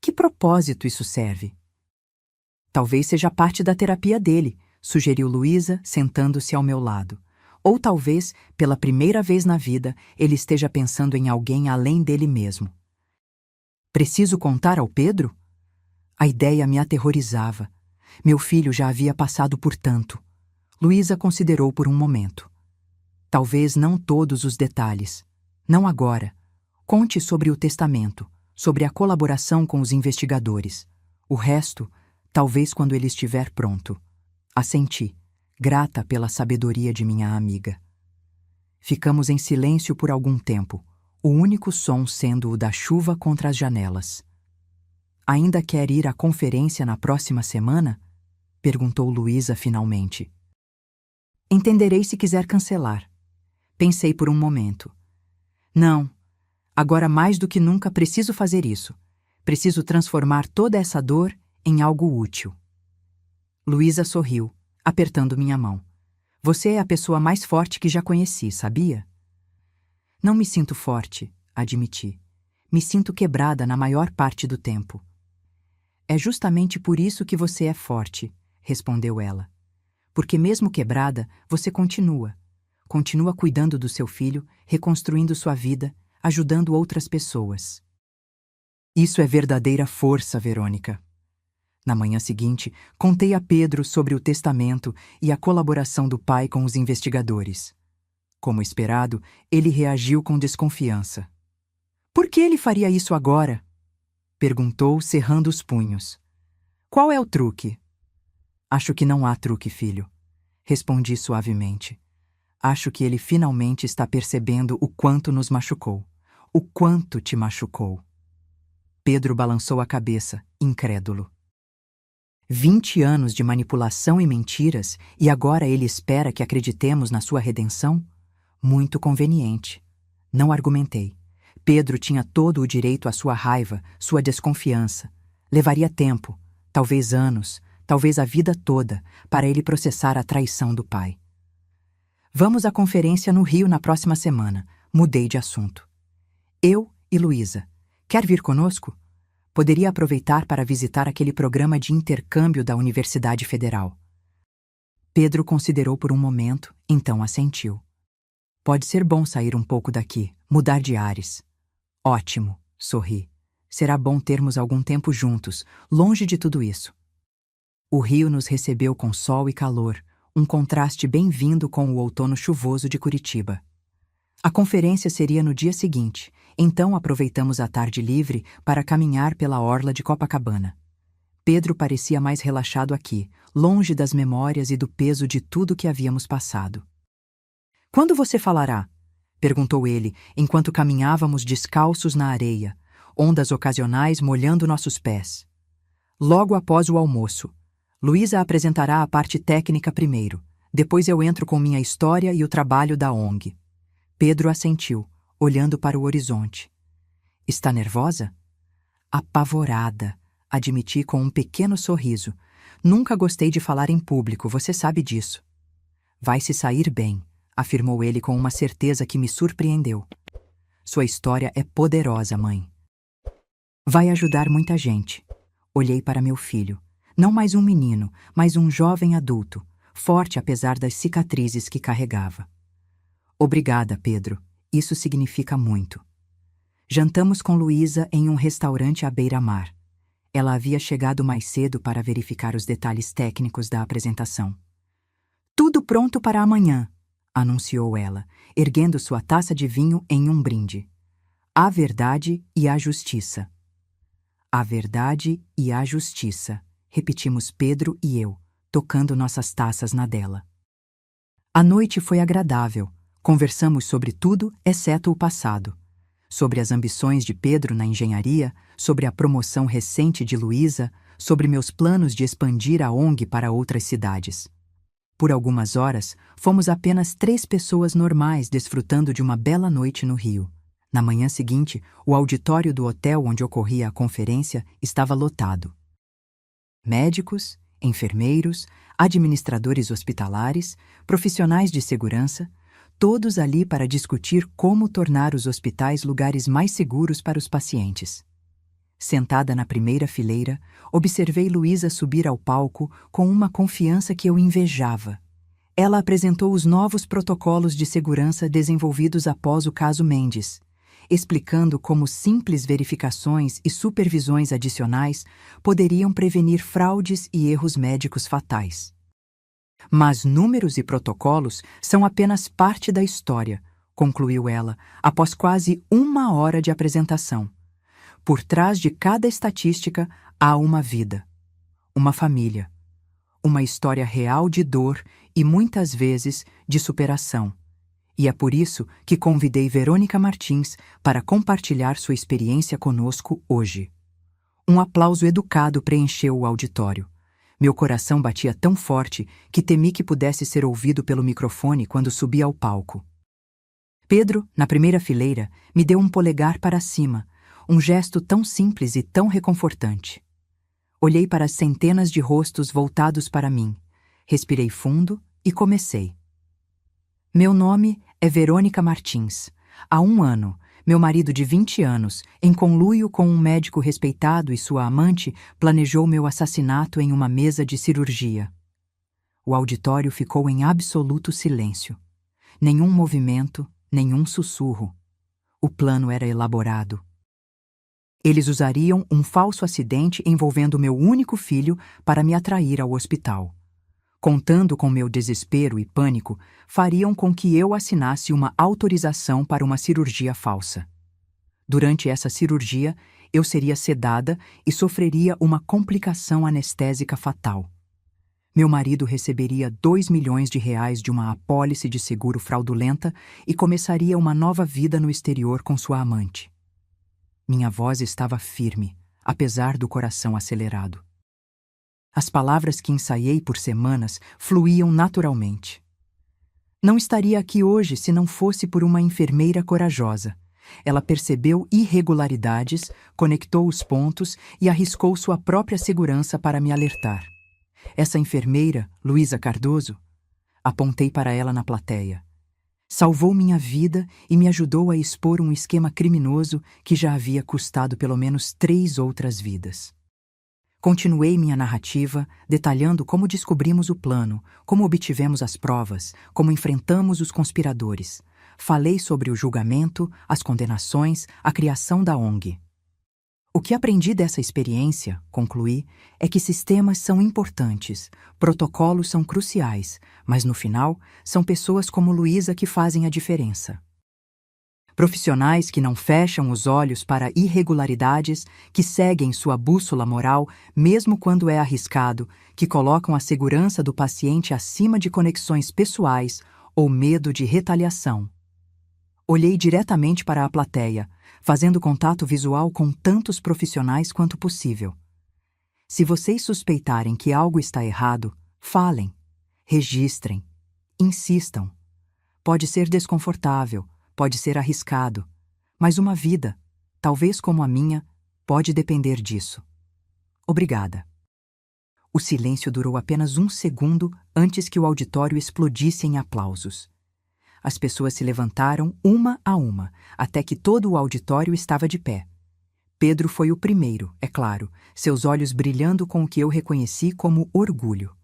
Que propósito isso serve? Talvez seja parte da terapia dele, sugeriu Luísa, sentando-se ao meu lado. Ou talvez, pela primeira vez na vida, ele esteja pensando em alguém além dele mesmo. Preciso contar ao Pedro? A ideia me aterrorizava. Meu filho já havia passado por tanto. Luísa considerou por um momento. Talvez não todos os detalhes. Não agora. Conte sobre o testamento, sobre a colaboração com os investigadores. O resto, talvez quando ele estiver pronto. Assenti, grata pela sabedoria de minha amiga. Ficamos em silêncio por algum tempo, o único som sendo o da chuva contra as janelas. Ainda quer ir à conferência na próxima semana? Perguntou Luísa finalmente. Entenderei se quiser cancelar. Pensei por um momento. Não. Agora mais do que nunca preciso fazer isso. Preciso transformar toda essa dor em algo útil. Luísa sorriu, apertando minha mão. Você é a pessoa mais forte que já conheci, sabia? Não me sinto forte, admiti. Me sinto quebrada na maior parte do tempo. É justamente por isso que você é forte, respondeu ela. Porque mesmo quebrada, você continua. Continua cuidando do seu filho, reconstruindo sua vida, ajudando outras pessoas. Isso é verdadeira força, Verônica. Na manhã seguinte, contei a Pedro sobre o testamento e a colaboração do pai com os investigadores. Como esperado, ele reagiu com desconfiança. Por que ele faria isso agora? Perguntou, cerrando os punhos. Qual é o truque? Acho que não há truque, filho. Respondi suavemente. Acho que ele finalmente está percebendo o quanto nos machucou. O quanto te machucou. Pedro balançou a cabeça, incrédulo. 20 anos de manipulação e mentiras, e agora ele espera que acreditemos na sua redenção? Muito conveniente. Não argumentei. Pedro tinha todo o direito à sua raiva, sua desconfiança. Levaria tempo, talvez anos, talvez a vida toda, para ele processar a traição do pai. Vamos à conferência no Rio na próxima semana. Mudei de assunto. Eu e Luísa. Quer vir conosco? Poderia aproveitar para visitar aquele programa de intercâmbio da Universidade Federal. Pedro considerou por um momento, então assentiu. Pode ser bom sair um pouco daqui, mudar de ares. Ótimo, sorri. Será bom termos algum tempo juntos, longe de tudo isso. O Rio nos recebeu com sol e calor, um contraste bem-vindo com o outono chuvoso de Curitiba. A conferência seria no dia seguinte, Então aproveitamos a tarde livre para caminhar pela orla de Copacabana. Pedro parecia mais relaxado aqui, longe das memórias e do peso de tudo que havíamos passado. "Quando você falará?" perguntou ele, enquanto caminhávamos descalços na areia, ondas ocasionais molhando nossos pés. "Logo após o almoço. Luísa apresentará a parte técnica primeiro. Depois eu entro com minha história e o trabalho da ONG." Pedro assentiu, olhando para o horizonte. "Está nervosa?" "Apavorada", admiti com um pequeno sorriso. "Nunca gostei de falar em público, você sabe disso." "Vai se sair bem", afirmou ele com uma certeza que me surpreendeu. "Sua história é poderosa, mãe. Vai ajudar muita gente." Olhei para meu filho. Não mais um menino, mas um jovem adulto, forte apesar das cicatrizes que carregava. "Obrigada, Pedro. Isso significa muito." Jantamos com Luísa em um restaurante à beira-mar. Ela havia chegado mais cedo para verificar os detalhes técnicos da apresentação. "Tudo pronto para amanhã", anunciou ela, erguendo sua taça de vinho em um brinde. "A verdade e a justiça." "A verdade e a justiça", repetimos Pedro e eu, tocando nossas taças na dela. A noite foi agradável. Conversamos sobre tudo, exceto o passado. Sobre as ambições de Pedro na engenharia, sobre a promoção recente de Luísa, sobre meus planos de expandir a ONG para outras cidades. Por algumas horas, fomos apenas 3 pessoas normais desfrutando de uma bela noite no Rio. Na manhã seguinte, o auditório do hotel onde ocorria a conferência estava lotado. Médicos, enfermeiros, administradores hospitalares, profissionais de segurança, todos ali para discutir como tornar os hospitais lugares mais seguros para os pacientes. Sentada na primeira fileira, observei Luísa subir ao palco com uma confiança que eu invejava. Ela apresentou os novos protocolos de segurança desenvolvidos após o caso Mendes, explicando como simples verificações e supervisões adicionais poderiam prevenir fraudes e erros médicos fatais. "Mas números e protocolos são apenas parte da história", concluiu ela, após quase 1 hora de apresentação. "Por trás de cada estatística há uma vida, uma família, uma história real de dor e, muitas vezes, de superação. E é por isso que convidei Verônica Martins para compartilhar sua experiência conosco hoje." Um aplauso educado preencheu o auditório. Meu coração batia tão forte que temi que pudesse ser ouvido pelo microfone quando subi ao palco. Pedro, na primeira fileira, me deu um polegar para cima, um gesto tão simples e tão reconfortante. Olhei para as centenas de rostos voltados para mim, respirei fundo e comecei. "Meu nome é Verônica Martins. Há 1 ano, meu marido de 20 anos, em conluio com um médico respeitado e sua amante, planejou meu assassinato em uma mesa de cirurgia." O auditório ficou em absoluto silêncio. Nenhum movimento, nenhum sussurro. O plano era elaborado. Eles usariam um falso acidente envolvendo meu único filho para me atrair ao hospital. Contando com meu desespero e pânico, fariam com que eu assinasse uma autorização para uma cirurgia falsa. Durante essa cirurgia, eu seria sedada e sofreria uma complicação anestésica fatal. Meu marido receberia R$ 2 milhões de uma apólice de seguro fraudulenta e começaria uma nova vida no exterior com sua amante. Minha voz estava firme, apesar do coração acelerado. As palavras que ensaiei por semanas fluíam naturalmente. Não estaria aqui hoje se não fosse por uma enfermeira corajosa. Ela percebeu irregularidades, conectou os pontos e arriscou sua própria segurança para me alertar. Essa enfermeira, Luísa Cardoso, apontei para ela na plateia. Salvou minha vida e me ajudou a expor um esquema criminoso que já havia custado pelo menos 3 outras vidas. Continuei minha narrativa, detalhando como descobrimos o plano, como obtivemos as provas, como enfrentamos os conspiradores. Falei sobre o julgamento, as condenações, a criação da ONG. "O que aprendi dessa experiência", concluí, "é que sistemas são importantes, protocolos são cruciais, mas no final, são pessoas como Luísa que fazem a diferença." Profissionais que não fecham os olhos para irregularidades, que seguem sua bússola moral, mesmo quando é arriscado, que colocam a segurança do paciente acima de conexões pessoais ou medo de retaliação. Olhei diretamente para a plateia, fazendo contato visual com tantos profissionais quanto possível. Se vocês suspeitarem que algo está errado, falem, registrem, insistam. Pode ser desconfortável, pode ser arriscado, mas uma vida, talvez como a minha, pode depender disso. Obrigada. O silêncio durou apenas um segundo antes que o auditório explodisse em aplausos. As pessoas se levantaram uma a uma, até que todo o auditório estava de pé. Pedro foi o primeiro, é claro, seus olhos brilhando com o que eu reconheci como orgulho.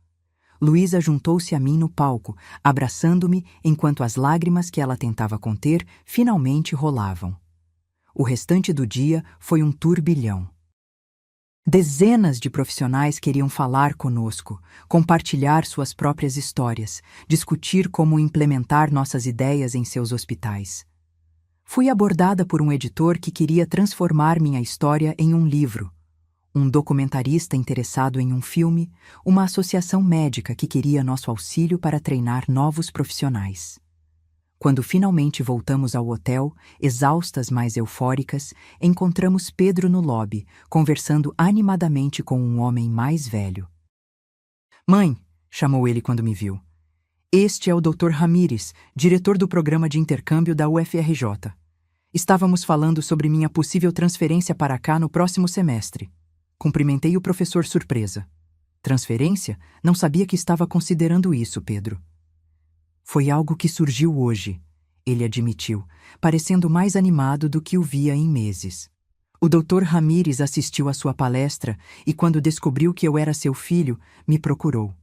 Luísa juntou-se a mim no palco, abraçando-me enquanto as lágrimas que ela tentava conter finalmente rolavam. O restante do dia foi um turbilhão. Dezenas de profissionais queriam falar conosco, compartilhar suas próprias histórias, discutir como implementar nossas ideias em seus hospitais. Fui abordada por um editor que queria transformar minha história em um livro, um documentarista interessado em um filme, uma associação médica que queria nosso auxílio para treinar novos profissionais. Quando finalmente voltamos ao hotel, exaustas mas eufóricas, encontramos Pedro no lobby, conversando animadamente com um homem mais velho. "Mãe", chamou ele quando me viu. "Este é o Dr. Ramírez, diretor do programa de intercâmbio da UFRJ. Estávamos falando sobre minha possível transferência para cá no próximo semestre." Cumprimentei o professor surpresa. "Transferência? Não sabia que estava considerando isso, Pedro." "Foi algo que surgiu hoje", ele admitiu, parecendo mais animado do que o via em meses. "O Dr. Ramírez assistiu à sua palestra e, quando descobriu que eu era seu filho, me procurou.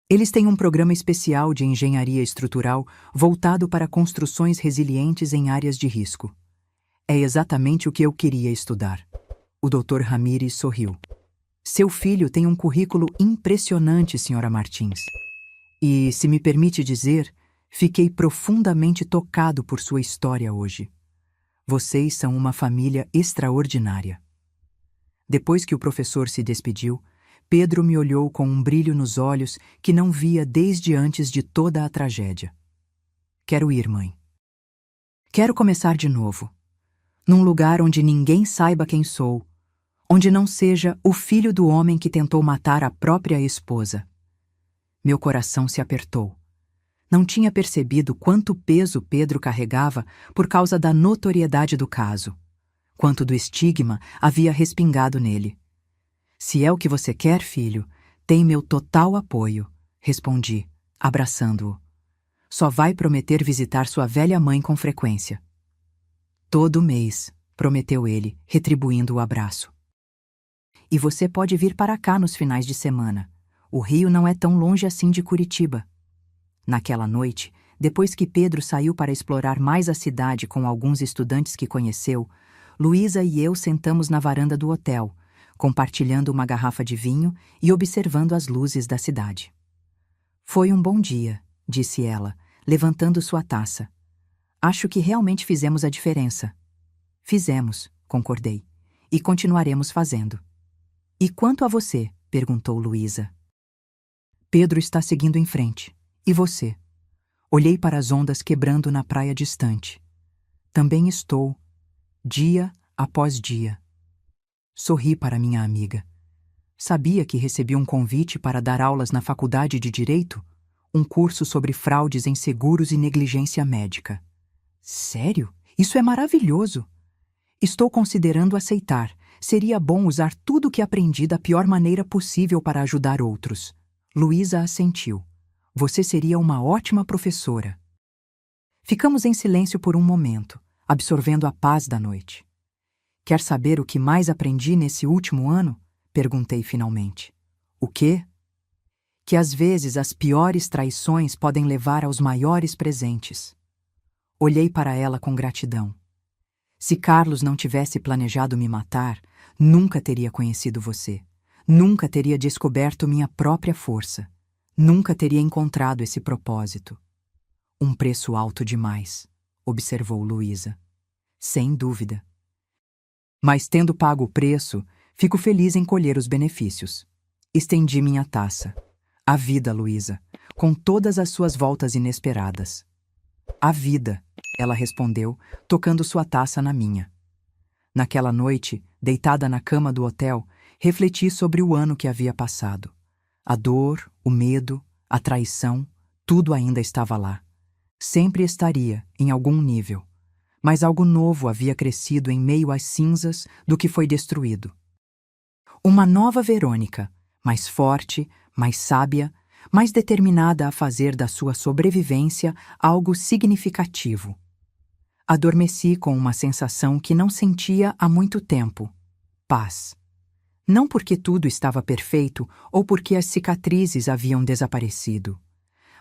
Eles têm um programa especial de engenharia estrutural voltado para construções resilientes em áreas de risco. É exatamente o que eu queria estudar." O Dr. Ramírez sorriu. "Seu filho tem um currículo impressionante, Sra. Martins. E, se me permite dizer, fiquei profundamente tocado por sua história hoje. Vocês são uma família extraordinária." Depois que o professor se despediu, Pedro me olhou com um brilho nos olhos que não via desde antes de toda a tragédia. "Quero ir, mãe. Quero começar de novo. Num lugar onde ninguém saiba quem sou, onde não seja o filho do homem que tentou matar a própria esposa." Meu coração se apertou. Não tinha percebido quanto peso Pedro carregava por causa da notoriedade do caso, quanto do estigma havia respingado nele. "Se é o que você quer, filho, tem meu total apoio", respondi, abraçando-o. "Só vai prometer visitar sua velha mãe com frequência." "Todo mês", prometeu ele, retribuindo o abraço. "E você pode vir para cá nos finais de semana. O Rio não é tão longe assim de Curitiba." Naquela noite, depois que Pedro saiu para explorar mais a cidade com alguns estudantes que conheceu, Luísa e eu sentamos na varanda do hotel, compartilhando uma garrafa de vinho e observando as luzes da cidade. "Foi um bom dia", disse ela, levantando sua taça. "Acho que realmente fizemos a diferença." "Fizemos", concordei, "e continuaremos fazendo." "E quanto a você?", perguntou Luísa. "Pedro está seguindo em frente. E você?" Olhei para as ondas quebrando na praia distante. "Também estou, dia após dia." Sorri para minha amiga. "Sabia que recebi um convite para dar aulas na Faculdade de Direito? Um curso sobre fraudes em seguros e negligência médica." "Sério? Isso é maravilhoso." "Estou considerando aceitar. Seria bom usar tudo o que aprendi da pior maneira possível para ajudar outros." Luísa assentiu. "Você seria uma ótima professora." Ficamos em silêncio por um momento, absorvendo a paz da noite. "Quer saber o que mais aprendi nesse último ano?", perguntei finalmente. "O quê?" "Que às vezes as piores traições podem levar aos maiores presentes." Olhei para ela com gratidão. "Se Carlos não tivesse planejado me matar, nunca teria conhecido você. Nunca teria descoberto minha própria força. Nunca teria encontrado esse propósito." "Um preço alto demais." observou Luísa. Sem dúvida. Mas tendo pago o preço, fico feliz em colher os benefícios. Estendi minha taça. A vida, Luísa, com todas as suas voltas inesperadas. A vida, ela respondeu, tocando sua taça na minha. Naquela noite, deitada na cama do hotel, refleti sobre o ano que havia passado. A dor, o medo, a traição, tudo ainda estava lá. Sempre estaria, em algum nível. Mas algo novo havia crescido em meio às cinzas do que foi destruído. Uma nova Verônica, mais forte, mais sábia, mais determinada a fazer da sua sobrevivência algo significativo. Adormeci com uma sensação que não sentia há muito tempo: paz. Não porque tudo estava perfeito ou porque as cicatrizes haviam desaparecido,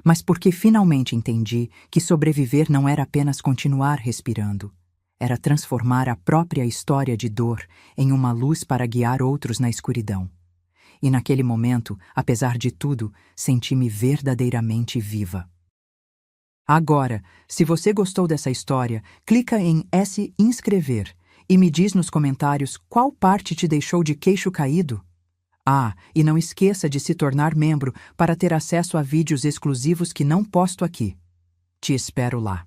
mas porque finalmente entendi que sobreviver não era apenas continuar respirando. Era transformar a própria história de dor em uma luz para guiar outros na escuridão. E naquele momento, apesar de tudo, senti-me verdadeiramente viva. Agora, se você gostou dessa história, clica em S inscrever e me diz nos comentários qual parte te deixou de queixo caído. Ah, e não esqueça de se tornar membro para ter acesso a vídeos exclusivos que não posto aqui. Te espero lá.